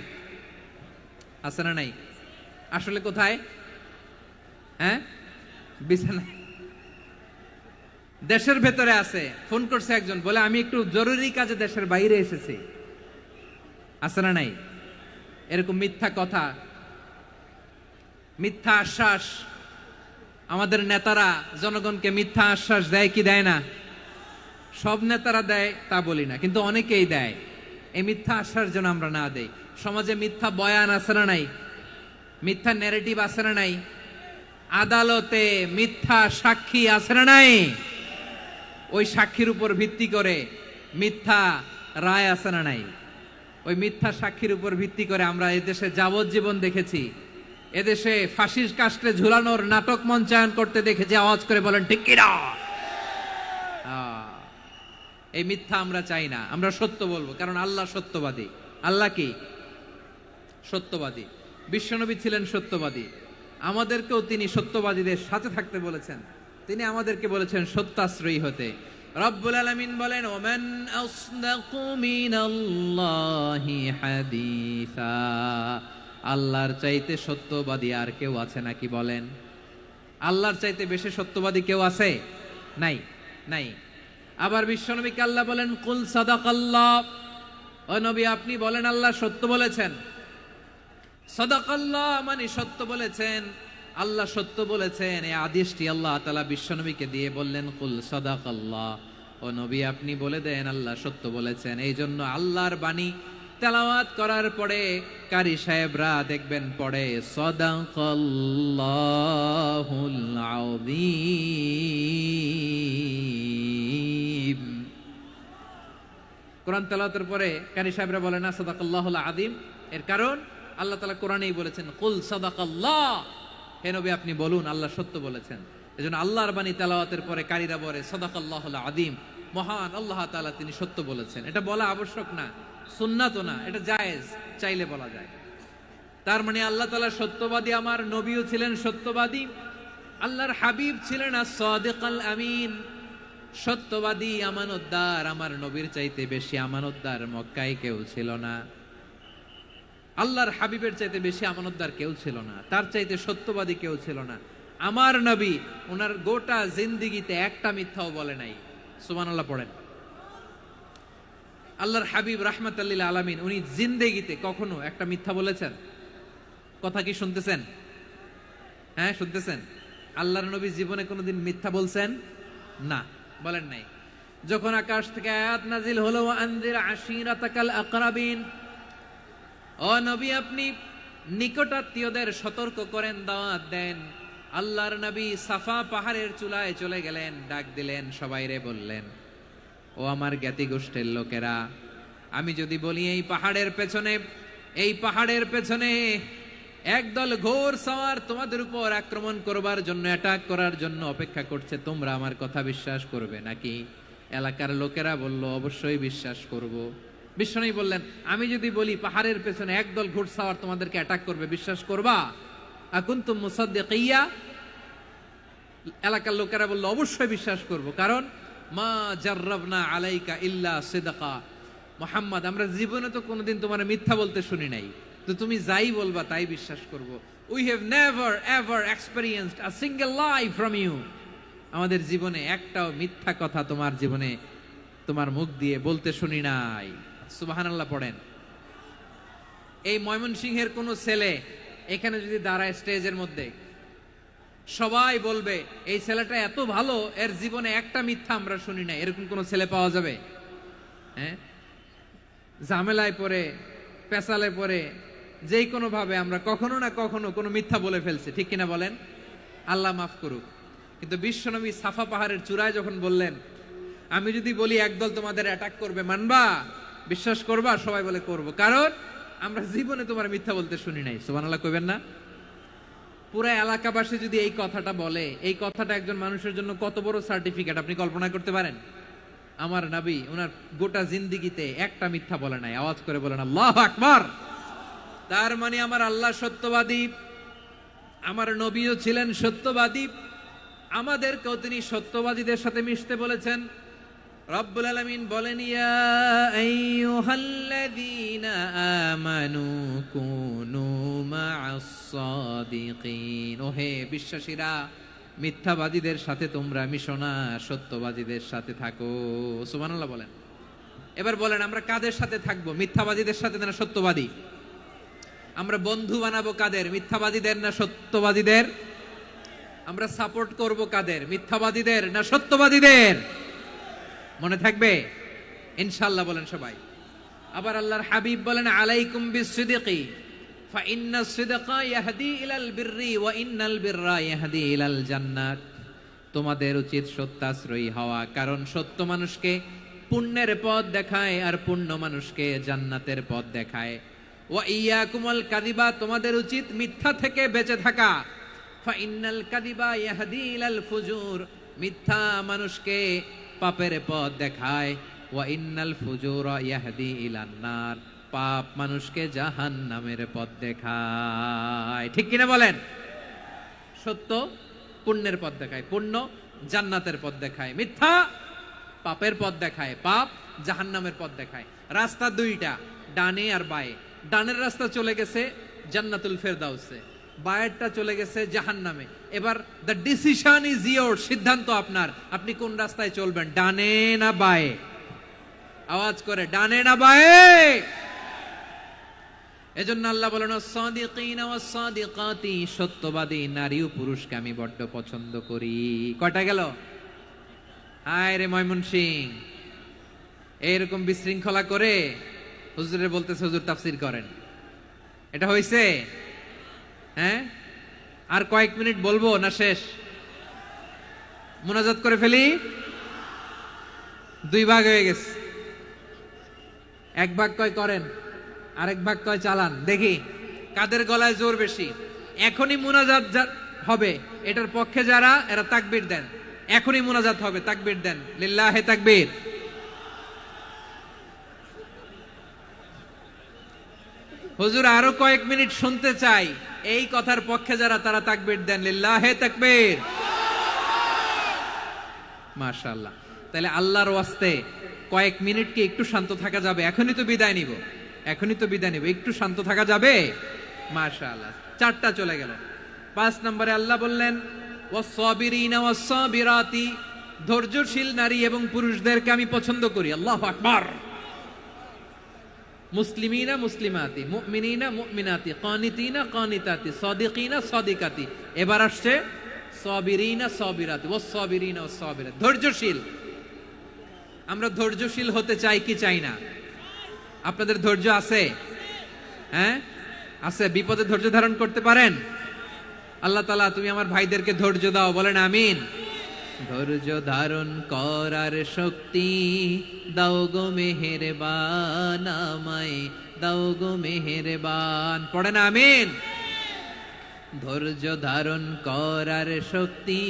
আছে না নাই? আসলে কোথায়? হ্যাঁ, বিছানায়। দেশের ভেতরে আছে, ফোন করছে একজন, বলে আমি একটু জরুরি কাজে দেশের বাইরে এসেছি। আছে না নাই? এরকম মিথ্যা কথা, মিথ্যা আশ্বাস। আমাদের নেতারা জনগণকে মিথ্যা আশ্বাস দেয় কি দেয় না? সব নেতারা দেয় তা বলি না, কিন্তু অনেকেই দেয়। এই মিথ্যা আশ্বাস যেন আমরা না দেই। সমাজে মিথ্যা বয়ান আছে না নাই? মিথ্যা ন্যারেটিভ আছে না নাই? আদালতে মিথ্যা সাক্ষী আছে না নাই? ওই সাক্ষীর উপর ভিত্তি করে মিথ্যা রায় আছে না নাই? ওই মিথ্যা সাক্ষীর উপর ভিত্তি করে আমরা এদেশে যাবজ্জীবন দেখেছি, এদেশে ফাঁসির কাস্টে ঝুলানোর নাটক মঞ্চায়ন করতে দেখেছি। আওয়াজ করে বলেন ঠিক কি না? এই মিথ্যা আমরা চাই না, আমরা সত্য বলবো, কারণ আল্লাহ সত্যবাদী। আল্লাহ কি? সত্যবাদী। বিশ্বনবী ছিলেন সত্যবাদী, আমাদেরকেও তিনি সত্যবাদীদের সাথে থাকতে বলেছেন। তিনি আমাদেরকে বলেছেন সত্যাশ্রয়ী হতে। রব্বুল আলামিন বলেন, ওমান আসদাকু মিনাল্লাহি হাদিসা। আল্লাহর চাইতে সত্যবাদী আর কেউ আছে নাকি বলেন? আল্লাহর চাইতে বেশি সত্যবাদী কেউ আছে? নাই, নাই। আবার বিশ্বনবীকে আল্লাহ বলেন, কুল সাদাকাল্লাহ। ও নবী আপনি বলেন আল্লাহ সত্য বলেছেন। সাদাকাল্লাহ মানে সত্য বলেছেন, আল্লাহ সত্য বলেছেন। এই আদেশটি আল্লাহ তাআলা বিশ্বনবীকে দিয়ে বললেন, কুল সাদাকাল্লাহ। ও নবী আপনি বলে দেন আল্লাহ সত্য বলেছেন। এই জন্য আল্লাহর বাণী তেলাওয়াত করার পরে কারি সাহেবরা দেখবেন পড়ে সাদাকাল্লাহুল আযীম। কোরআন তেলাওয়াতের পরে কারি সাহেবরা বলে না সাদাকাল্লাহুল আযীম। এর কারণ আল্লাহ তাআলা কোরআনেই বলেছেন, কুল সাদাকাল্লাহ। হে নবী আপনি বলুন আল্লাহ সত্য বলেছেন। এজন্য আল্লাহর বাণী তেলাওয়াতের পরে কারীরা বলে সাদাকাল্লাহুল আযীম, মহান আল্লাহ তাআলা তিনি সত্য বলেছেন। এটা বলা আবশ্যক না, সুন্নাতও না, এটা জায়েজ, চাইলে বলা যায়। তার মানে আল্লাহ তাআলা সত্যবাদী, আমার নবীও ছিলেন সত্যবাদী, আল্লাহর হাবিব ছিলেন as-সাদিকাল আমিন, সত্যবাদী, আমানতদার। আমার নবীর চাইতে বেশি আমানতদার মক্কায় কেউ ছিল না। আল্লাহর হাবিবের চাইতে বেশি আমানতদার কেউ ছিল না, তার চাইতে সত্যবাদী কেউ ছিল না। আমার নবী ওনার গোটা জিন্দেগিতে একটা মিথ্যাও বলে নাই। সুবহানাল্লাহ পড়েন। আল্লাহর হাবিব রাহমাতাল লিল আলামিন উনি জিন্দেগিতে কখনো একটা মিথ্যা বলেছেন? কথা কি শুনতেছেন? হ্যাঁ শুনতেছেন? আল্লাহর নবী জীবনে কোনোদিন মিথ্যা বলছেন? না, বলেন নাই। যখন আকাশ থেকে আয়াত নাজিল হলো, আনজির আশিরাতাকাল আকরাবিন, ও নবী আপনি নিকটাত্মীয়দের সতর্ক করেন, দাওয়াত দেন। আল্লাহর নবী সাফা পাহাড়ের চূড়ায় চলে গেলেন, ডাক দিলেন, সবাইরে বললেন, ও আমার জ্ঞাতি গোষ্ঠীর লোকেরা, আমি যদি বলি এই পাহাড়ের পেছনে একদল ঘোর সওয়ার তোমাদের উপর আক্রমণ করবার জন্য, অ্যাটাক করার জন্য অপেক্ষা করছে, তোমরা আমার কথা বিশ্বাস করবে নাকি? এলাকার লোকেরা বলল, অবশ্যই বিশ্বাস করব। বিশ্বনবী বললেন, আমি যদি বলি পাহাড়ের পেছনে একদল ঘোড়সাওয়ার তোমাদেরকে অ্যাটাক করবে, বিশ্বাস করবা? আকুনতুম মুসাদ্দিকিয়া? এলাকার লোকেরা বলল, অবশ্যই বিশ্বাস করব, কারণ মা জাররাবনা আলাইকা ইল্লা সিদকা। মুহাম্মদ আমরা জীবনে তো কোনোদিন তোমার মিথ্যা বলতে শুনি নাই, তো তুমি যাই বলবা তাই বিশ্বাস করব। We have never ever experienced a single lie from you. আমাদের জীবনে একটাও মিথ্যা কথা তোমার জীবনে তোমার মুখ দিয়ে বলতে শুনি নাই। সুবহানাল্লাহ পড়েন। এই ময়মনসিংহের কোন ছেলে এখানে যদি দাঁড়ায় স্টেজের মধ্যে, সবাই বলবে এই ছেলেটা এত ভালো, এর জীবনে একটা মিথ্যা আমরা শুনি নাই। এরকম কোন ছেলে পাওয়া যাবে? হ্যাঁ, ঝামেলায় পড়ে, পেশালে পড়ে, যেই কোনো ভাবে আমরা কখনো না কখনো কোনো মিথ্যা বলে ফেলছি, ঠিক কিনা বলেন? আল্লাহ মাফ করুক। কিন্তু বিশ্বনবী সাফা পাহাড়ের চূড়ায় যখন বললেন, আমি যদি বলি একদল তোমাদের অ্যাটাক করবে, মানবা? বিশ্বাস করবা? সবাই বলে করব, কারণ আমরা জীবনে তোমার মিথ্যা বলতে শুনি নাই। সুবহানাল্লাহ কইবেন না? পুরা এলাকাবাসী যদি এই কথাটা বলে, এই কথাটা একজন মানুষের জন্য কত বড় সার্টিফিকেট আপনি কল্পনা করতে পারেন? আমার নবী ওনার গোটা জিন্দেগিতে একটা মিথ্যা বলে নাই। আওয়াজ করে বলেন আল্লাহু আকবার। তার মানে আমার আল্লাহ সত্যবাদী, আমার নবীও ছিলেন সত্যবাদী। আমাদেরকেও তিনি সত্যবাদীদের সাথে মিশতে বলেছেন। রব্বুল আলামিন বলেন, ইয়া আইয়ুহাল্লাযীনা আমানু কুনু মা'আস সাদিকিন, ওহে বিশ্বাসীরা, মিথ্যাবাদীদের সাথে তোমরা মিশো না, সত্যবাদীদের সাথে থাকো। সুবহানাল্লাহ বলেন। এবার বলেন, আমরা কাদের সাথে থাকবো? মিথ্যাবাদীদের সাথে না সত্যবাদী? আমরা বন্ধু বানাবো কাদের? মিথ্যাবাদীদের না সত্যবাদীদের? আমরা সাপোর্ট করব কাদের? মিথ্যাবাদীদের না সত্যবাদীদের? মনে থাকবে ইনশাআল্লাহ, বলেন সবাই। আবার আল্লাহর হাবিব বলেন, আলাইকুম বিসসিদকি ফা ইন্নাস সিদকা ইয়াহদি ইলাল বিররি ওয়া ইন্নাল বিররা ইয়াহদি ইলাল জান্নাত। তোমাদের উচিত সত্যাশ্রয়ী হওয়া, কারণ সত্য মানুষকে পুণ্যের পথ দেখায় আর পুণ্য মানুষকে জান্নাতের পথ দেখায়। ওয়া ইয়াকুমুল কাযিবা, তোমাদের উচিত মিথ্যা থেকে বেঁচে থাকা। ফা ইন্নাল কাযিবা ইয়াহদি ইলাল ফুজুর, মিথ্যা মানুষকে পাপের পথ দেখায়। ওয়া ইন্নাল ফুজুরা ইয়াহদি ইলান নার, পাপ মানুষকে জাহান্নামের পথ দেখায়। ঠিক কিনা বলেন? সত্য পুণ্যের পথ দেখায়, পুণ্য জান্নাতের পথ দেখায়, মিথ্যা পাপের পথ দেখায়, পাপ জাহান্নামের পথ দেখায়। রাস্তা দুইটা, ডানে আর বায়ে। ডানের রাস্তা চলে গেছে জান্নাতুল ফেরদাউসে, বায়েরটা চলে গেছে জাহান্নামে। এবার দ্য ডিসিশন ইজ ইয়োর, সিদ্ধান্ত আপনার, আপনি কোন রাস্তায় চলবেন, ডানে না বায়ে? আওয়াজ করে, ডানে না বায়ে? এজন্য আল্লাহ বলেন, সাদিকিনা ওয়াস সাদিকাতি, সত্যবাদী নারী ও পুরুষকে আমি বড্ড পছন্দ করি। কয়টা গেল? হায় রে ময়মনসিং, এইরকম বিশৃঙ্খলা করে হুজুরে বলতেছে হুজুর তাফসীর করেন, এটা হইছে? হ্যাঁ, আর কয়েক মিনিট বলবো না শেষ? মুনাজাত করে ফেলি। দুই ভাগ হয়ে গেছে, এক ভাগ কয় করেন, আরেক ভাগ কয় চালান। দেখি কাদের গলায় জোর বেশি। এখনই মুনাজাত হবে, এটার পক্ষে যারা, এরা তাকবীর দেন। এখনই মুনাজাত হবে, তাকবীর দেন, লিল্লাহে তাকবীর। হুজুর আরো কয়েক মিনিট শুনতে চাই, এই কথার পক্ষে যারা, তারা তাকবীর দেন, লিল্লাহে তাকবীর। মাশাআল্লাহ। তাহলে আল্লাহর ওয়াস্তে কয়েক মিনিট কি একটু শান্ত থাকা যাবে? এখনই তো বিদায় নিব, এখনই তো বিদায় নিব, একটু শান্ত থাকা যাবে? মাশাআল্লাহ। চারটা চলে গেল। 5 নম্বরে আল্লাহ বললেন, ওয়াস-সাবিরিনা ওয়াস-সাবিরাতি, ধৈর্যশীল নারী এবং পুরুষদেরকে আমি পছন্দ করি। আল্লাহু আকবার। মুসলিমিনা মুসলিমাতি, মুমিনিনা মুমিনাতি, কানিতিনা কানিতাতি, সাদিকিনা সাদিকাতি। এবার আসছে সাবিরিনা সাবিরাতি, ওয়াস-সাবিরিনা ওয়াস-সাবিরাত, ধৈর্যশীল। আমরা ধৈর্যশীল হতে চাই কি চাই না? আপনাদের ধৈর্য আছে? হ্যাঁ আছে? বিপদে ধৈর্য ধারণ করতে পারেন? আল্লাহ তাআলা তুমি আমার ভাইদেরকে ধৈর্য দাও, বলেন আমিন। ধৈর্য ধারণ করার শক্তি দাও গো মেহেরবান, আমায় দাও গো মেহেরবান, পড়েন আমিন। ধৈর্য ধারণ করার শক্তি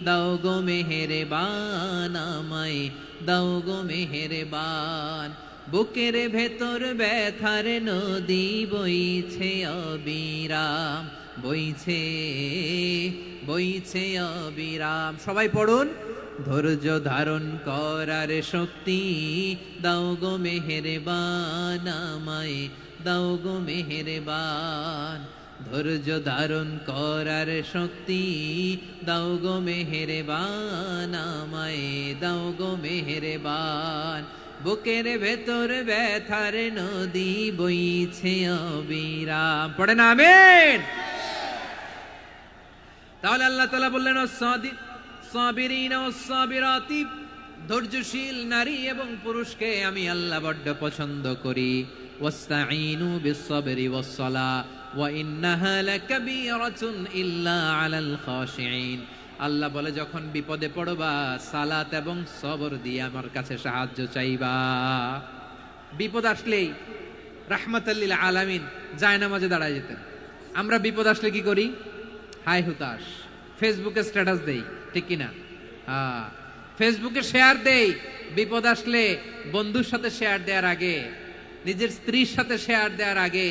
দাও গো মেহেরবান, আমায় দাও গো মেহেরবান। বুকের ভেতর ব্যথার নদী বইছে অবিরাম, বইছে বইছে অবিরাম। সবাই পড়ুন, ধৈর্য ধারণ করার শক্তি দাও গো মেহেরবান, আমায় দাও গো মেহেরবান। ধৈর্য ধারণ করার শক্তি দাও গো মেহেরবান, আমায় দাও গো মেহেরবান। বুকের ভেতর ব্যথার নদী বইছে অবিরাম, পড়েন আমিন। তাহলে আল্লাহ তাআলা বললেন, সাবিরিনা ওয়াস-সাবিরাতি, ধৈর্যশীল নারী এবং পুরুষকে আমি আল্লাহ বড্ড পছন্দ করি। ওয়াস্তাঈনু বিস-সাবরি ওয়াস-সালাহ ওয়া ইন্নাহা লাকাবীরাতুন ইল্লা আলাল খাশিঈন। আল্লাহ বলে, যখন বিপদে পড়বা সালাত এবং সবর দিয়ে আমার কাছে সাহায্য চাইবা। বিপদ আসলেই রাহমাতাল লিল আলামিন জায়নামাজে দাঁড়ায় যেতেন। আমরা বিপদ আসলে কি করি? হাই হুতাশ, ফেসবুকে স্ট্যাটাস দেই, ঠিক কিনা? ফেসবুকে শেয়ার দেই। বিপদ আসলে বন্ধুর সাথে শেয়ার দেওয়ার আগে, নিজের স্ত্রীর সাথে শেয়ার দেওয়ার আগে,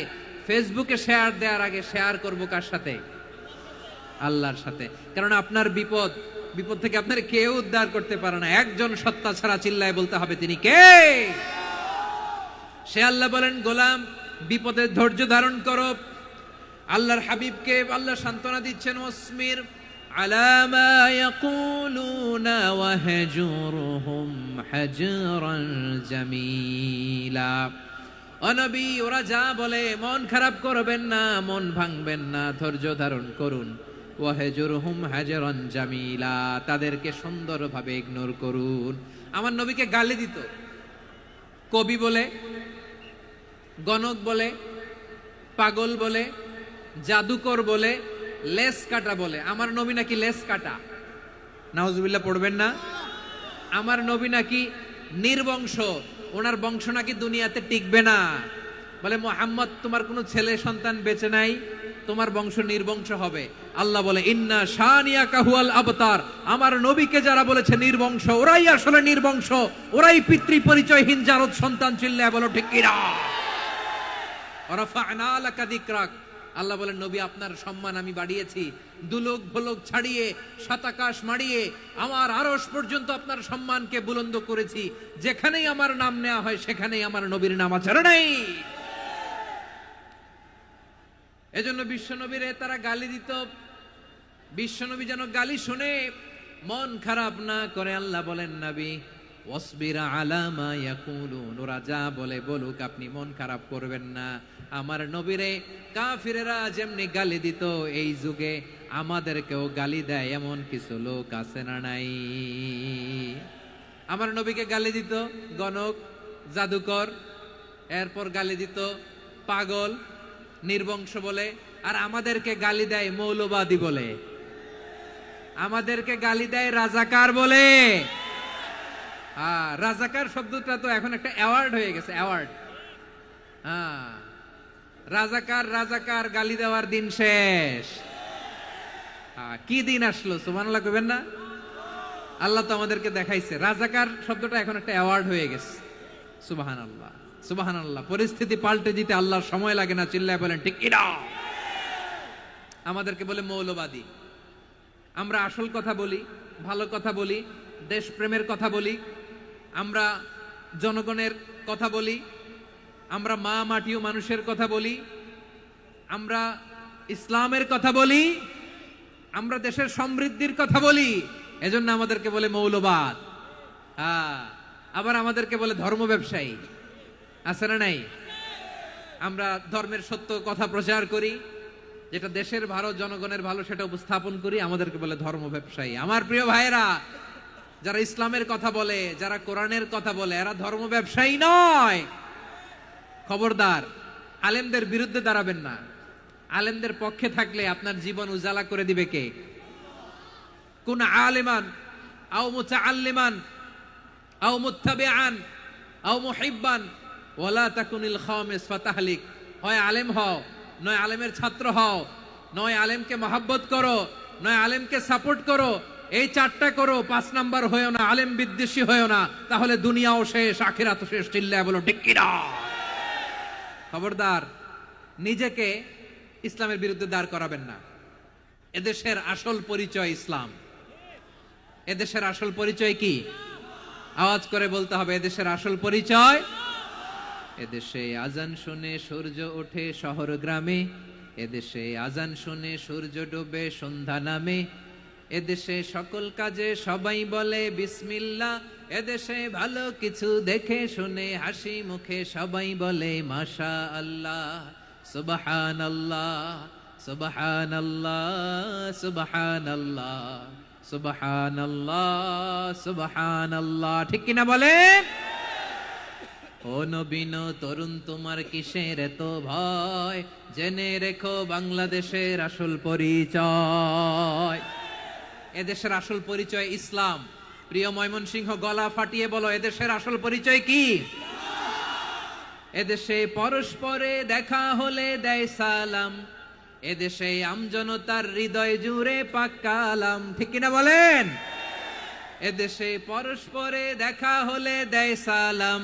ফেসবুকে শেয়ার দেওয়ার আগে শেয়ার করবো কার সাথে? আল্লাহর সাথে। কারণ আপনার বিপদ থেকে আপনার কেউ উদ্ধার করতে পারে না, একজন সত্তা ছাড়া। চিল্লায় বলতে হবে তিনি কে? সে আল্লাহ। বলেন গোলাম, বিপদে ধৈর্য ধারণ করো। আল্লাহর হাবিবকে আল্লাহ সান্ত্বনা দিচ্ছেন, ওয়াসমির আলা মা ইয়াকুলুনা ওয়াহজুরহুম হাজরান জামিলা। ও নবী, ওরা যা বলে মন খারাপ করবেন না, মন ভাঙবেন না, ধৈর্য ধারণ করুন। ওয়াহজুরহুম হাজরান জামিলা, তাদেরকে সুন্দরভাবে ইগনোর করুন। আমার নবীকে গালি দিত কবি বলে, গণক বলে, পাগল বলে, জাদুকর বলে, লেস কাটা বলে। আমার নবী নাকি লেস কাটা, নাউজুবিল্লাহ পড়বেন না। আমার নবী নাকি নির্বংশ, ওনার বংশ নাকি দুনিয়াতে টিকবে না। বলে মুহাম্মদ, তোমার কোনো ছেলে সন্তান বেঁচে নাই, তোমার বংশ নির্বংশ হবে। আল্লাহ বলে ইন্না শানিয়াকা হুয়াল আবতার। আমার নবীকে যারা বলেছে নির্বংশ, ওরাই আসলে নির্বংশ, ওরাই পিতৃ পরিচয়হীন জারদ সন্তান। চিল্লায় বলো ঠিক কিনা? রাফা'না লাকা যিকরাক। আল্লাহ বলেন নবী, আপনার সম্মান আমি বাড়িয়েছি, দুলোক ভোলক ছাড়িয়ে, সাতাকাশ মাড়িয়ে আমার আরশ পর্যন্ত আপনার সম্মানকে বুলন্দ করেছি। যেখানেই আমার নাম নেওয়া হয় সেখানেই আমার নবীর নাম আছে নাই। এজন্য বিশ্বনবীরে তারা গালি দিত। বিশ্বনবী যেন গালি শুনে মন খারাপ না করে। আল্লাহ বলেন নবী, ওয়াসবির আলা মা ইয়াকুলুন, ওরা যা বলে বলুক, আপনি মন খারাপ করবেন না। আমার নবীরে কাফিরেরা যেমনি গালি দিত, এই যুগে আমাদেরকেও গালি দেয় এমন কিছু লোক আছে না নাই? আমার নবীকে গালি দিত গণক, জাদুকর, এরপর গালি দিত পাগল, নির্বংশ বলে। আর আমাদেরকে গালি দেয় মৌলবাদী বলে, আমাদেরকে গালি দেয় রাজাকার বলে। রাজাকার শব্দটা তো এখন একটা অ্যাওয়ার্ড হয়ে গেছে, অ্যাওয়ার্ড। রাজাকার রাজাকার গালি দেওয়ার দিন শেষ। কি দিন আসলো, সুবহানাল্লাহ কইবেন না? আল্লাহ তো আমাদেরকে দেখাইছে রাজাকার শব্দটা এখন একটা অ্যাওয়ার্ড হয়ে গেছে। সুবহানাল্লাহ, সুবহানাল্লাহ। পরিস্থিতি পাল্টে দিতে আল্লাহর সময় লাগে না। চিল্লায় বলেন ঠিক কিনা? আমাদেরকে বলে মৌলবাদী। আমরা আসল কথা বলি, ভালো কথা বলি, দেশপ্রেমের কথা বলি, আমরা জনগণের কথা বলি, আমরা মা মাটি ও মানুষের কথা বলি, আমরা ইসলামের কথা বলি, আমরা দেশের সমৃদ্ধির কথা বলি। এজন্য আমাদেরকে বলে মৌলবাদ। আবার আমাদেরকে বলে ধর্ম ব্যবসায়ী। আছে না নাই? আমরা ধর্মের সত্য কথা প্রচার করি, যেটা দেশের ভালো, জনগণের ভালো, সেটা উপস্থাপন করি, আমাদেরকে বলে ধর্ম ব্যবসায়ী। আমার প্রিয় ভাইয়েরা, যারা ইসলামের কথা বলে, যারা কোরআনের কথা বলে, এরা ধর্ম ব্যবসায়ী নয়। খবরদার, আলেমদের বিরুদ্ধে দাঁড়াবেন না। আলেমদের পক্ষে থাকলে আপনার জীবন উজালা করে দিবে কে? কুন আলিমান আও মুতাআল্লিমান আও মুত্তাবিআন আও মুহিব্বান ওয়ালা তাকুনিল খামিস ফাতাহলিক। হয় আলেম হও, নয় আলেমের ছাত্র হও, নয় আলেমকে মহব্বত করো, নয় আলেমকে সাপোর্ট করো। এই চারটা করো, 5 নাম্বার হয়েও না, আলেম বিদ্বেষী হয়েও না, তাহলে দুনিয়াও শেষ, আখিরাতও শেষ। চিল্লায় বলো ঠিক কিনা? খবরদার, নিজেকে ইসলামের বিরুদ্ধে দাঁড় করাবেন না। এদেশের আসল পরিচয় ইসলাম। এদেশের আসল পরিচয় কি? আওয়াজ করে বলতে হবে, এদেশের আসল পরিচয়। এদেশে আজান শুনে সূর্য ওঠে শহর গ্রামে, এদেশে আজান শুনে সূর্য ডোবে সন্ধ্যা নামে, এদেশে সকল কাজে সবাই বলে বিসমিল্লাহ, এদেশে ভালো কিছু দেখে শুনে হাসি মুখে সবাই বলে মাশা আল্লাহ, সুবহানাল্লাহ, সুবহানাল্লাহ, সুবহানাল্লাহ, সুবহানাল্লাহ, সুবহানাল্লাহ। ঠিক কিনা বলেন? ও নবীন তরুণ, তোমার কিসের এত ভয়? জেনে রেখো বাংলাদেশের আসল পরিচয়। এদেশের আসল পরিচয় ইসলাম। প্রিয় ময়মনসিংহ, গলা ফাটিয়ে বলো, এদেশের আসল পরিচয় কি? এদেশে পরস্পরে দেখা হলে দেয় সালাম, এদেশে আমজনতার হৃদয় জুড়ে পাক কালাম। ঠিক কিনা বলেন? এদেশে পরস্পরে দেখা হলে দেয় সালাম,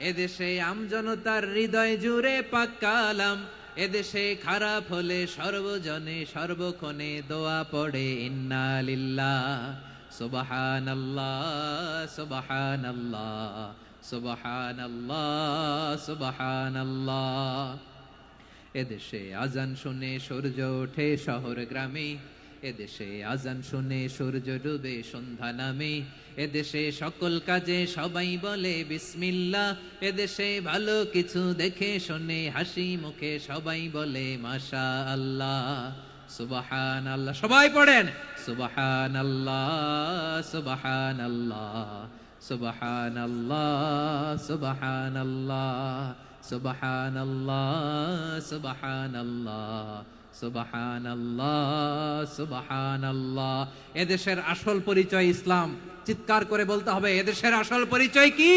এদেশে আমজনতার হৃদয় জুড়ে পাক কালাম, এদেশে খারাপ হলে সর্বজনে সর্বক্ষণে দোয়া পড়ে ইন্না লিল্লাহ সুবহানাল্লাহ সুবহানাল্লাহ সুবহানাল্লাহ সুবহানাল্লাহ। এদেশে আজান শুনে সূর্য ওঠে শহর গ্রামে, এদেশে আজান শুনে সূর্য ডুবে সন্ধ্যা নামে, এদেশে সকল কাজে সবাই বলে বিসমিল্লাহ, এদেশে ভালো কিছু দেখে শুনে হাসি মুখে সবাই বলে মাশাআল্লাহ সুবহানাল্লাহ। সবাই পড়েন সুবহানাল্লাহ সুবহানাল্লাহ সুবহানাল্লাহ সুবহানাল্লাহ সুবহানাল্লাহ সুবহানাল্লাহ সুবহানাল্লাহ সুবহানাল্লাহ। এদেশের আসল পরিচয় ইসলাম। চিৎকার করে বলতে হবে এদেশের আসল পরিচয় কি?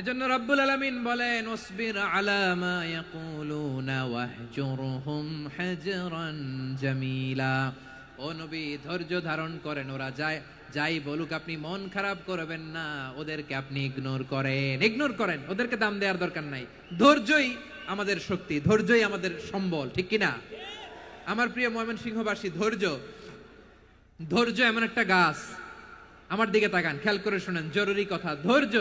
এজন্য রব্বুল আলামিন বলেন ওয়াসবির আলা মা ইয়াকুলুনা ওয়াহজুরহুম হাজরান জামিলা। ও নবী ধৈর্য ধারণ করেন, ওরা যাই বলুক আপনি মন খারাপ করবেন না, ওদেরকে আপনি ইগনোর করেন, ওদেরকে দাম দেওয়ার দরকার নাই। ধৈর্যই আমাদের শক্তি, ধৈর্যই আমাদের সম্বল, ঠিক কিনা? আমার প্রিয় ময়মনসিংহবাসী, ধৈর্য এমন একটা গাছ, আমার দিকে তাকান, খেয়াল করে শুনেন, জরুরি কথা। ধৈর্য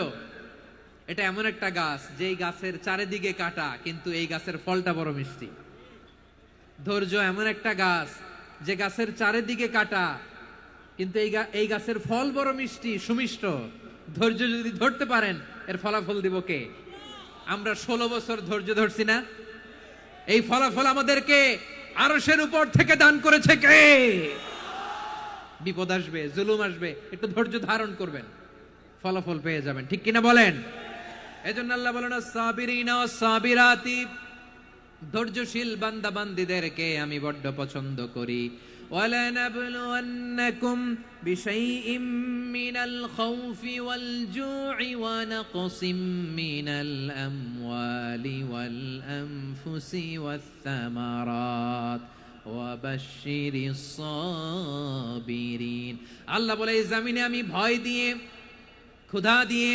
এটা এমন একটা গাছ যেই গাছের চারিদিকে কাটা, কিন্তু এই গাছের ফলটা বড় মিষ্টি। ধৈর্য এমন একটা গাছ যে গাছের চারিদিকে কাটা, কিন্তু এই গাছের ফল বড় মিষ্টি সুমিষ্ট। ধৈর্য যদি ধরতে পারেন এর ফলাফল দিব কে? আমরা 16 বছর ধৈর্য ধরছি না? এই ফলাফল আমাদেরকে আরশের উপর থেকে দান করেছে কে? বিপদ আসবে, জুলুম আসবে, একটু ধৈর্য ধারণ করবেন, ফলাফল পেয়ে যাবেন, ঠিক কিনা বলেন? এজন্য আল্লাহ বলেন আস-সাবিরিনা ওয়াস-সাবিরাতি, ধৈর্যশীল বান্দা বান্দীদেরকে আমি বড্ড পছন্দ করি। وَلَنَبْلُوَنَّكُمْ بِشَيْءٍ مِّنَ الْخَوْفِ وَالْجُوعِ وَنَقْصٍ مِّنَ الْأَمْوَالِ وَالْأَنفُسِ وَالثَّمَرَاتِ وَبَشِّرِ الصَّابِرِينَ। আল্লাহ বলে এই জমিনে আমি ভয় দিয়ে, ক্ষুধা দিয়ে,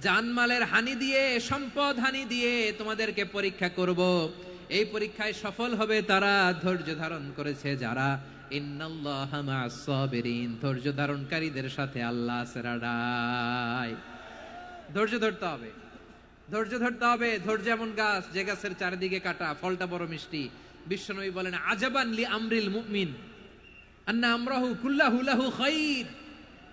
জানমালের হানি দিয়ে, সম্পদ হানি দিয়ে তোমাদেরকে পরীক্ষা করব। এই পরীক্ষায় সফল হবে তারা ধৈর্য ধারণ করেছে যারা। ইন্নাল্লাহা মা'আস সাবিরিন, ধৈর্য ধারণকারীদের সাথে আল্লাহ আছে রাডাই। ধৈর্য ধরতে হবে, ধৈর্য ধরতে হবে। ধৈর্য এমন গাছ যে গাছের চারিদিকে কাটা, ফলটা বড় মিষ্টি। বিশ্বনবী বলেন আজাবান লি আমরিল মুমিন আন্না আমরাহু কুল্লাহু লাহু খাইর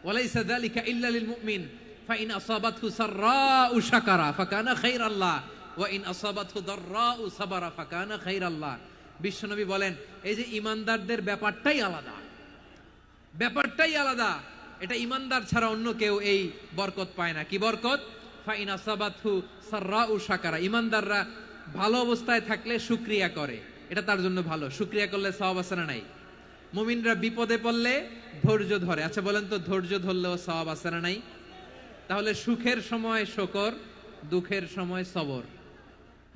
ওয়া লাইসা যালিকা ইল্লা লিল মুমিন ফাইন আসাবাতহু সাররাউ শাকারা ফাকানা খাইরাল্লাহ ওয়া ইন আসাবাতহু দাররাউ সাবারা ফাকানা খাইরাল্লাহ। বিশ্বনবী বলেন এই যে ঈমানদারদের ব্যাপারটাই আলাদা, ব্যাপারটাই আলাদা। এটা ঈমানদার ছাড়া অন্য কেউ এই বরকত পায় না। কি বরকত? ফাইন আসাবাতহু সাররাউ শাকারা। ঈমানদাররা ভালো অবস্থায় থাকলে শুকরিয়া করে, এটা তার জন্য ভালো। শুকরিয়া করলে সওয়াব আছে না নাই? মুমিনরা বিপদে পড়লে ধৈর্য ধরে। আচ্ছা বলেন তো, ধৈর্য ধরলেও সওয়াব আছে না নাই? তাহলে সুখের সময় শুকর, দুঃখের সময় সবর,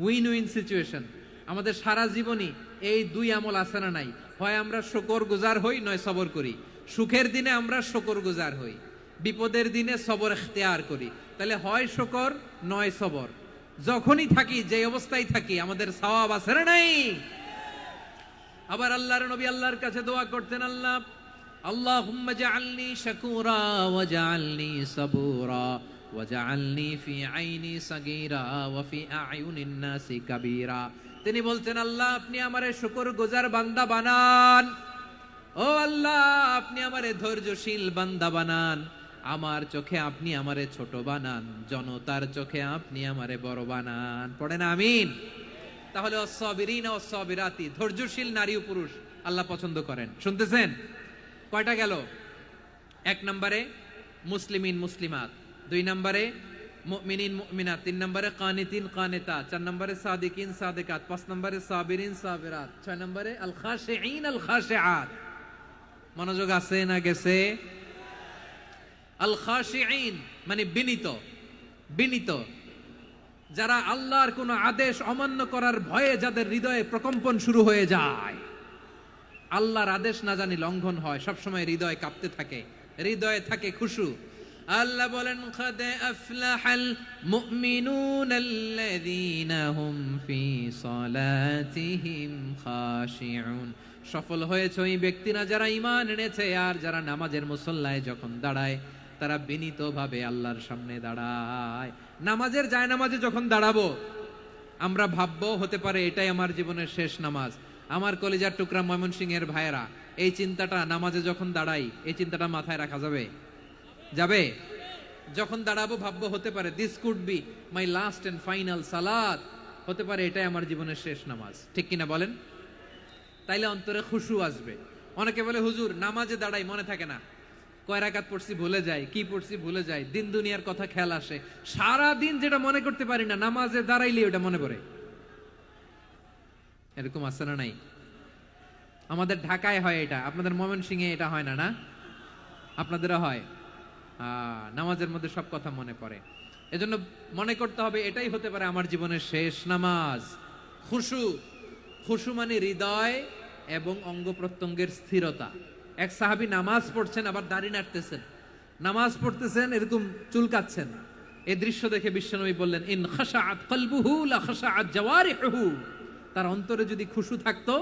উইন উইন সিচুয়েশন। আমাদের সারা জীবনই এই দুই আমল আছে না নাই? হয় আমরা শুকর গুজার হই, নয় সবর করি। সুখের দিনে আমরা শুকর গুজার হই, বিপদের দিনে সবর ইখতিয়ার করি। তাহলে হয় শুকর নয় সবর। যখনই থাকি, যে অবস্থায় থাকি, আমাদের সওয়াব আছে না নাই? আবার আল্লাহর নবী আল্লাহর কাছে দোয়া করতেন, আল্লাহুম্মা জাআলনি শাকুরা ওয়া জাআলনি সাবুরা ওয়া জাআলনি ফি আইনি সাগীরা ওয়া ফি আ'য়ুনিন নাসি কাবীরা। তিনি বলতেন আল্লাহ আপনি আমারে শুকরগুজার বান্দা বানান, ও আল্লাহ আপনি আমারে ধৈর্যশীল বান্দা বানান, আমার চোখে আপনি আমারে ছোট বানান, জনতার চোখে আপনি আমারে বড় বানান। পড়েন আমিন। তাহলে আস-সাবিরিনা ওয়াস-সাবিরাতি, ধৈর্যশীল নারী ও পুরুষ আল্লাহ পছন্দ করেন। শুনতেছেন? কয়টা গেল? 1 নম্বরে মুসলিমিন মুসলিমাত, 2 নম্বরে মুমিনিন মুমিনাত, 3 নম্বরে কানিতিন কানিতাত, 4 নম্বরে সাদিকিন সাদিকাত, 5 নম্বরে সাবিরিন সাবিরাত, 6 নম্বরে আল খাশিঈন আল খাশিআত। মনোযোগ আছে না গেছে? আল খাশিঈন মানে বিনীত, বিনীত, যারা আল্লাহর কোন আদেশ অমান্য করার ভয়ে যাদের হৃদয়ে প্রকম্পন শুরু হয়ে যায়, আল্লাহর আদেশ না জানি লঙ্ঘন হয়, সবসময় হৃদয় কাঁপতে থাকে, হৃদয়ে থাকে খুশু। আল্লাহ বলেন قد أفلح المؤمنون الذين هم في صلاتهم خاشعون। সফল হয়েছে ওই ব্যক্তিরা যারা ঈমান এনেছে আর যারা নামাজের মুসল্লায় যখন দাঁড়ায় তারা বিনীতভাবে আল্লাহর সামনে দাঁড়ায়। নামাজের জায়নামাজে যখন দাঁড়াবো আমরা ভাববো হতে পারে এটাই আমার জীবনের শেষ নামাজ। আমার কলিজার টুকরা ময়মনসিংহের ভাইয়েরা, এই চিন্তাটা নামাজে যখন দাঁড়াই এই চিন্তাটা মাথায় রাখা যাবে? যাবে? যখন দাঁড়াবো ভাববো হতে পারে this could be my last and final সালাত, হতে পারে এটাই আমার জীবনের শেষ নামাজ। ঠিক কিনা বলেন? তাইলে অন্তরে খুশু আসবে। অনেকে বলে হুজুর নামাজে দাঁড়াই মনে থাকে না, কয় রাকাত পড়ছি ভুলে যাই, কি পড়ছি ভুলে যাই, দিন দুনিয়ার কথা খেয়াল আসে, সারা দিন যেটা মনে করতে পারি না নামাজে দাঁড়াইলে ওটা মনে পড়ে। এরকম আছে না নাই? আমাদের ঢাকায় হয় এটা, আপনাদের ময়মনসিংহে এটা হয় না? না আপনাদেরও হয়? নামাজের মধ্যে সব কথা মনে পড়ে। এজন্য মনে করতে হবে এটাই হতে পারে আমার জীবনের শেষ নামাজ। খুশু, খুশু মানে হৃদয় এবং অঙ্গ প্রত্যঙ্গের স্থিরতা। এক সাহাবী নামাজ পড়ছেন আবার দাড়ি নাড়তেছেন, নামাজ পড়তেছেন এরকম চুলকাচ্ছেন। এই দৃশ্য দেখে বিশ্বনবী বললেন ইন খাশাআত কলবুহু লা খাশাআত জাওয়ারিহুহু। তার অন্তরে যদি খুশু থাকতো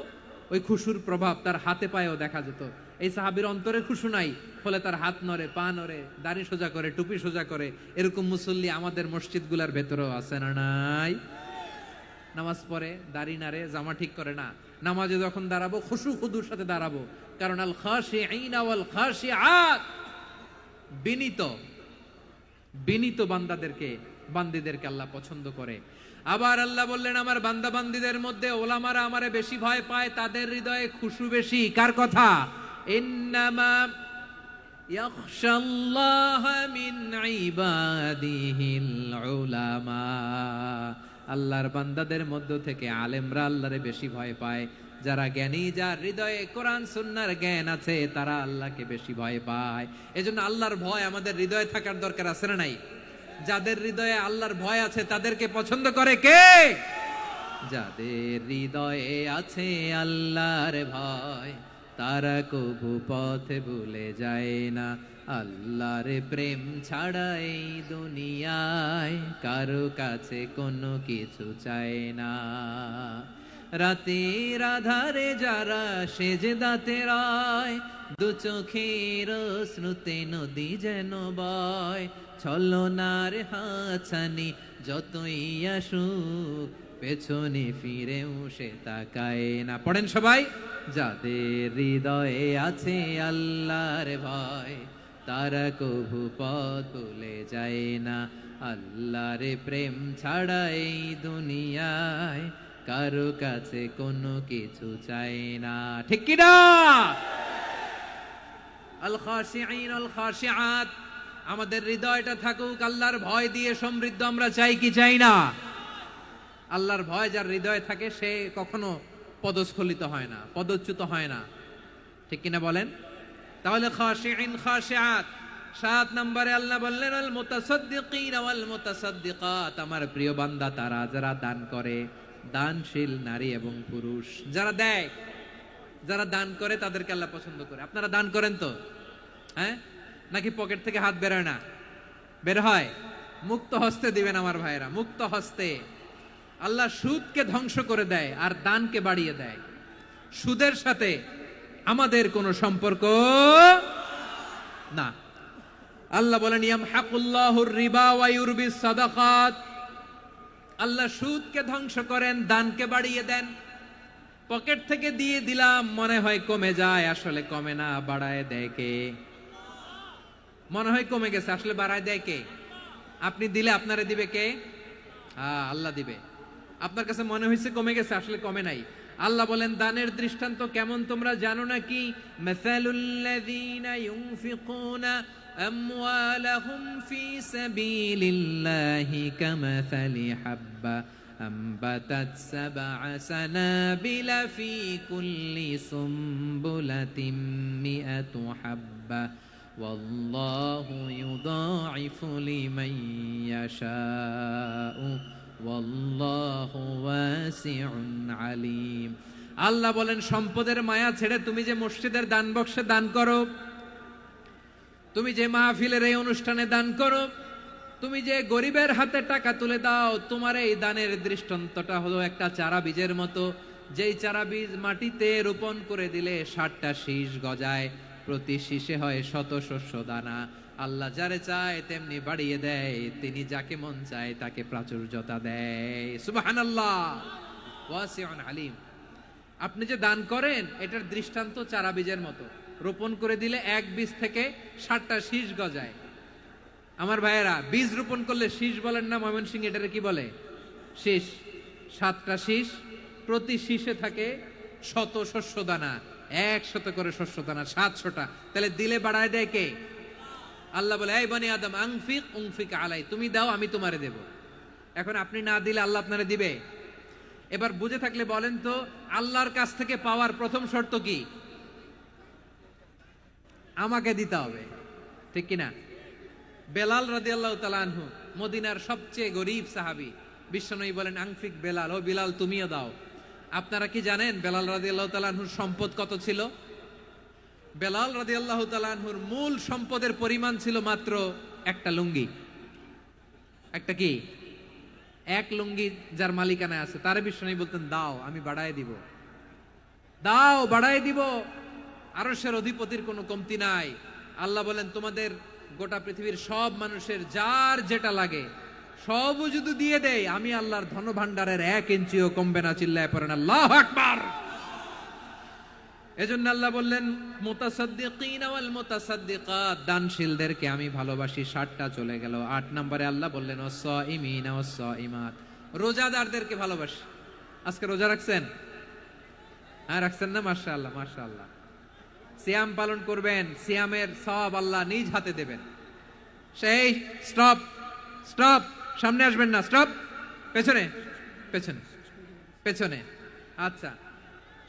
ওই খুশুর প্রভাব তার হাতে পায়েও দেখা যেত। এই সাহাবীর অন্তরে খুশু নাই, ফলে তার হাত নড়ে, পা নড়ে, দাড়ি সোজা করে, টুপি সোজা করে। এরকম মুসল্লি আমাদের মসজিদগুলোর ভেতরেও আছে না নাই? নামাজ পড়ে, দাড়ি নাড়ে, জামা ঠিক করে না। নামাজে যখন দাঁড়াবো খুশু খুদুর সাথে দাঁড়াবো, কারণ আল খাশিঈনা ওয়াল খাশিআত, বিনীত বিনীত বান্দিদেরকে আল্লাহ পছন্দ করে। আবার আল্লাহ বললেন আমার বান্দা বান্দীদের মধ্যে ওলামারা আমারে বেশি ভয় পায়, তাদের হৃদয়ে খুশু বেশি। কার কথা? ইন্নামা ইয়াখশাল্লাহ মিন ইবাদিহিল উলামা। আল্লাহর বান্দাদের মধ্য থেকে আলেমরা আল্লাহরে বেশি ভয় পায়। যারা জ্ঞানী, যার হৃদয়ে কোরআন সুন্নাহর জ্ঞান আছে, তারা আল্লাহকে বেশি ভয় পায়। এজন্য আল্লাহর ভয় আমাদের হৃদয়ে থাকার দরকার আছে না নাই? যাদের হৃদয়ে আল্লাহর ভয় আছে তাদেরকে পছন্দ করে কে? যাদের হৃদয়ে আছে আল্লাহর ভয় তারা কবু পথে ভুলে যায় না। আল্লাহর প্রেম ছাড়া এই দুনিয়ায় কারো কাছে কোনো কিছু চায় না। রাতের আধারে যারা সেজদাতে রয়, দু চোখের শ্রুতে নদী যেন বয়। ছলনার হাতছানি যতই আসুক পেছনে ফিরেও সে তাকায় না। পড়েন সবাই। যাদের হৃদয়ে আছে আল্লাহর ভয় তারা কভু পথ ভুলে যায় না। আল্লাহর প্রেম ছাড়া এই দুনিয়ায় কারো কাছে কোনো কিছু চায় না। ঠিক কি না? আল খাশিঈন আল খাশিআত, আমাদের হৃদয়টা থাকুক আল্লাহর ভয় দিয়ে সমৃদ্ধ। আমরা চাই কি চাই না? আল্লাহর ভয় যার হৃদয়ে থাকে সে কখনো পদস্খলিত হয় না, পদচ্যুত হয় না। ঠিক কিনা বলেন? তাহলে খাশিঈন খাশিআত। 7 নম্বরে আল্লাহ বললেন আল মুতাসাদ্দিকিন ওয়াল মুতাসাদ্দিকাত, আমার প্রিয় বান্দা তারা যারা দান করে, দানশীল নারী এবং পুরুষ যারা দেয়, যারা দান করে তাদেরকে আল্লাহ পছন্দ করে। আপনারা দান করেন তো? হ্যাঁ, নাকি পকেট থেকে হাত বেরোয় না? বের হয়। মুক্ত হস্তে দিবেন আমার ভাইরা, মুক্ত হস্তে। আল্লাহ সুদকে ধ্বংস করে দেয় আর দানকে বাড়িয়ে দেয়। সুদের সাথে আমাদের কোনো সম্পর্ক না। আল্লাহ বলেন ইয়ামহাকুল্লাহুর রিবা ওয়া ইউরবিস সাদাকাত, আল্লাহ সুদকে ধ্বংস করেন, দানকে বাড়িয়ে দেন। পকেট থেকে দিয়ে দিলাম মনে হয় কমে যায়, আসলে কমে না, বাড়ায় দেয় কে? মনে হয় কমে গেছে, আসলে বাড়ায় দেয় কে? আপনি দিলে আপনারে দিবে কে? আল্লাহ দিবে। আপনার কাছে মনে হয়েছে কমে গেছে, আসলে কমে নাই। আল্লাহ বলেন দানের দৃষ্টান্ত কেমন তোমরা জানো নাকি? মাসালুল্লাযীনা ইউনফিকুনা আমওয়ালাহুম ফি সাবিলিল্লাহি কামাসালি হাব্বা আম্বাতাত সাবআ সানাবিলা ফি কুল্লি সুমবুলাতিন মিআতু হাব্বা ওয়াল্লাহু ইউদাঈফু লিমান ইয়াশাউ ওয়াল্লাহু ওয়াসিউন আলীম। আল্লাহ বলেন সম্পদের মায়া ছেড়ে তুমি যে মসজিদের দান বক্সে দান করো, তুমি যে মাহফিলের এই অনুষ্ঠানে দান করো, তুমি যে গরিবের হাতে টাকা তুলে দাও, তোমার এই দানের দৃষ্টান্তটা হলো একটা চারা বীজের মতো, যেই চারা বীজ মাটিতে রোপণ করে দিলে 60টা শীষ গজায়, প্রতি শীষে হয় শত শস্য দানা। আল্লাহ যারে চায় তেমনি বাড়িয়ে দেয়, তিনি যাকে মন চায় তাকে প্রাচুর্যতা দেয়। সুবহানাল্লাহ, ওয়াসিউন আলিম। আপনি যে দান করেন এটার দৃষ্টান্ত চারা বীজের মতো, রোপণ করে দিলে এক বীজ থেকে 60টা শীষ গজায়। আমার ভাইয়েরা, বীজ রোপণ করলে শীষ বলেন না ময়মনসিংহ, এটারে কি বলে? শীষ। 7টা শীষ, প্রতি শীষে থাকে শত শস্য দানা, 100 করে শস্য দানা, 700টা। তাহলে দিলে বাড়ায় দেয় কে? আল্লাহ বলে, এই বনি আদম আনফিক উনফিক আলাই, তুমি দাও আমি তোমারে দেব। এখন আপনি না দিলে আল্লাহ আপনারে দিবে? এবার বুঝে থাকলে বলেন তো, আল্লাহর কাছ থেকে পাওয়ার প্রথম শর্ত কি? আমাকে দিতে হবে, ঠিক কিনা? বেলাল রাদিয়াল্লাহু তাআলা আনহু, মদিনার সবচেয়ে গরীব সাহাবী, বিশ্বনবী বলেন আনফিক বেলাল, ও বেলাল তুমিও দাও। আপনারা কি জানেন বেলাল রাদিয়াল্লাহু তাআলা আনহুর সম্পদ কত ছিল? বেলাল রাদিয়াল্লাহু তাআলা আনহুর মূল সম্পদের পরিমাণ ছিল মাত্র একটা লুঙ্গি। একটা কি? এক লুঙ্গি যার মালিকানায় আছে, তারে বিশ্বনবী বলতেন দাও আমি বাড়ায় দিব, দাও বাড়ায় দিব। আরশের অধিপতির কোনো কমতি নাই। আল্লাহ বলেন, তোমাদের গোটা পৃথিবীর সব মানুষের যার যেটা লাগে সবও যদি দিয়ে দেয়, আমি আল্লাহর ধন ভান্ডারের 1 ইঞ্চিও কমবে না। চিল্লায় পড়েন আল্লাহু আকবার। এজন্য আল্লাহ বললেন, মুতাসাদ্দিকিন ওয়াল মুতাসাদ্দিকাত, দানশীলদেরকে আমি ভালোবাসি। 60টা চলে গেল। 8 নম্বরে আল্লাহ বললেন, ওয়াস-সাইমিন ওয়াস-সাইমাত, রোজাদারদেরকে ভালোবাসি। আজকে রোজা রাখছেন? হ্যাঁ রাখছেন না? মাশাআল্লাহ মাশাআল্লাহ। সিয়াম পালন করবেন, সিয়ামের সওয়াব আল্লাহ নিজ হাতে দেবেন। সেই স্টপ স্টপ, সামনে আসবেন না, স্টপ, পেছনে পেছনে পেছনে। আচ্ছা,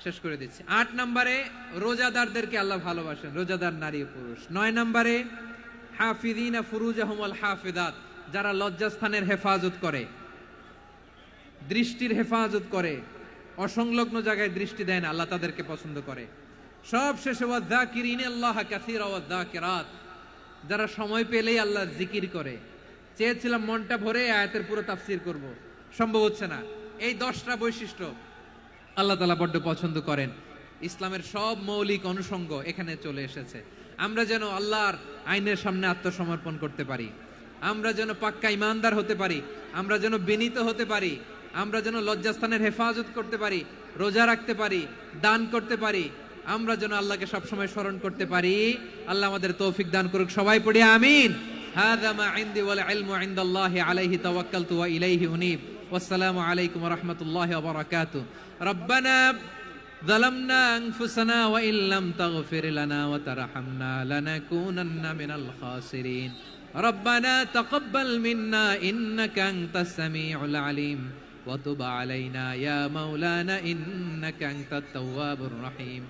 শেষ করে দিচ্ছি। 8 নম্বরে রোজাদারদেরকে আল্লাহ ভালোবাসেন, রোজাদার নারী ও পুরুষ। 9 নম্বরে হাফিযিনা ফুরুজাহুম ওয়াল হাফিযাত, যারা লজ্জাস্থানের হেফাজত করে, দৃষ্টির হেফাজত করে, অসংলগ্ন জায়গায় দৃষ্টি দেয় না, আল্লাহ তাদেরকে পছন্দ করে। সব শেষে ওয়াযাকিরিনাল্লাহ কাসীরা ওয়াযাকিরাত, যারা সময় পেলেই আল্লাহর জিকির করে। চেয়েছিলাম মনটা ভরে আয়াতের পুরো তাফসীর করব, সম্ভব হচ্ছে না। এই 10টা বৈশিষ্ট্য আল্লাহ তাআলা বড্ড পছন্দ করেন। ইসলামের সব মৌলিক অনুষঙ্গ এখানে চলে এসেছে। আমরা যেন আল্লাহর আইনের সামনে আত্মসমর্পণ করতে পারি, আমরা যেন পাক্কা ইমানদার হতে পারি, আমরা যেন বিনীত হতে পারি, আমরা যেন লজ্জাস্থানের হেফাজত করতে পারি, রোজা রাখতে পারি, দান করতে পারি, আমরা যেন আল্লাহকে সবসময় স্মরণ করতে পারি। আল্লাহ আমাদের তৌফিক দান করুক। সবাই পড়ি আমিন। হাযা মা ইনদি ওয়াল ইলমু ইনদাল্লাহি আলাইহি তাওয়াক্কালতু ওয়া ইলাইহি উনীব। ওয়াসসালামু আলাইকুম ওয়া রাহমাতুল্লাহি ওয়া বারাকাতুহু। রব্বানা যালামনা আনফুসানা ওয়া ইল্লাম তাগফির লানা ওয়া তারহামনা লানাকুনান্না মিনাল খাসিরিন। রব্বানা তাকাব্বাল মিন্না ইন্নাকা আনতাস সামিউল আলিম ওয়া তুব আলাইনা ইয়া মাওলানা ইন্নাকা আনতাত তাওয়াবুর রহিম।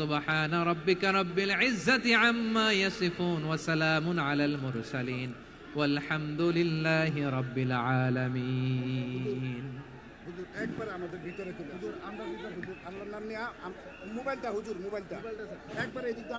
سبحان ربك رب العزة عما يصفون وسلام على المرسلين والحمد لله رب العالمين. হুজুর একবার আমাদের ভিতরে চলে হুজুর, আমরা ভিতরে হুজুর আল্লাহর নাম নিয়ে মোবাইলটা হুজুর মোবাইলটা একবার এদিকে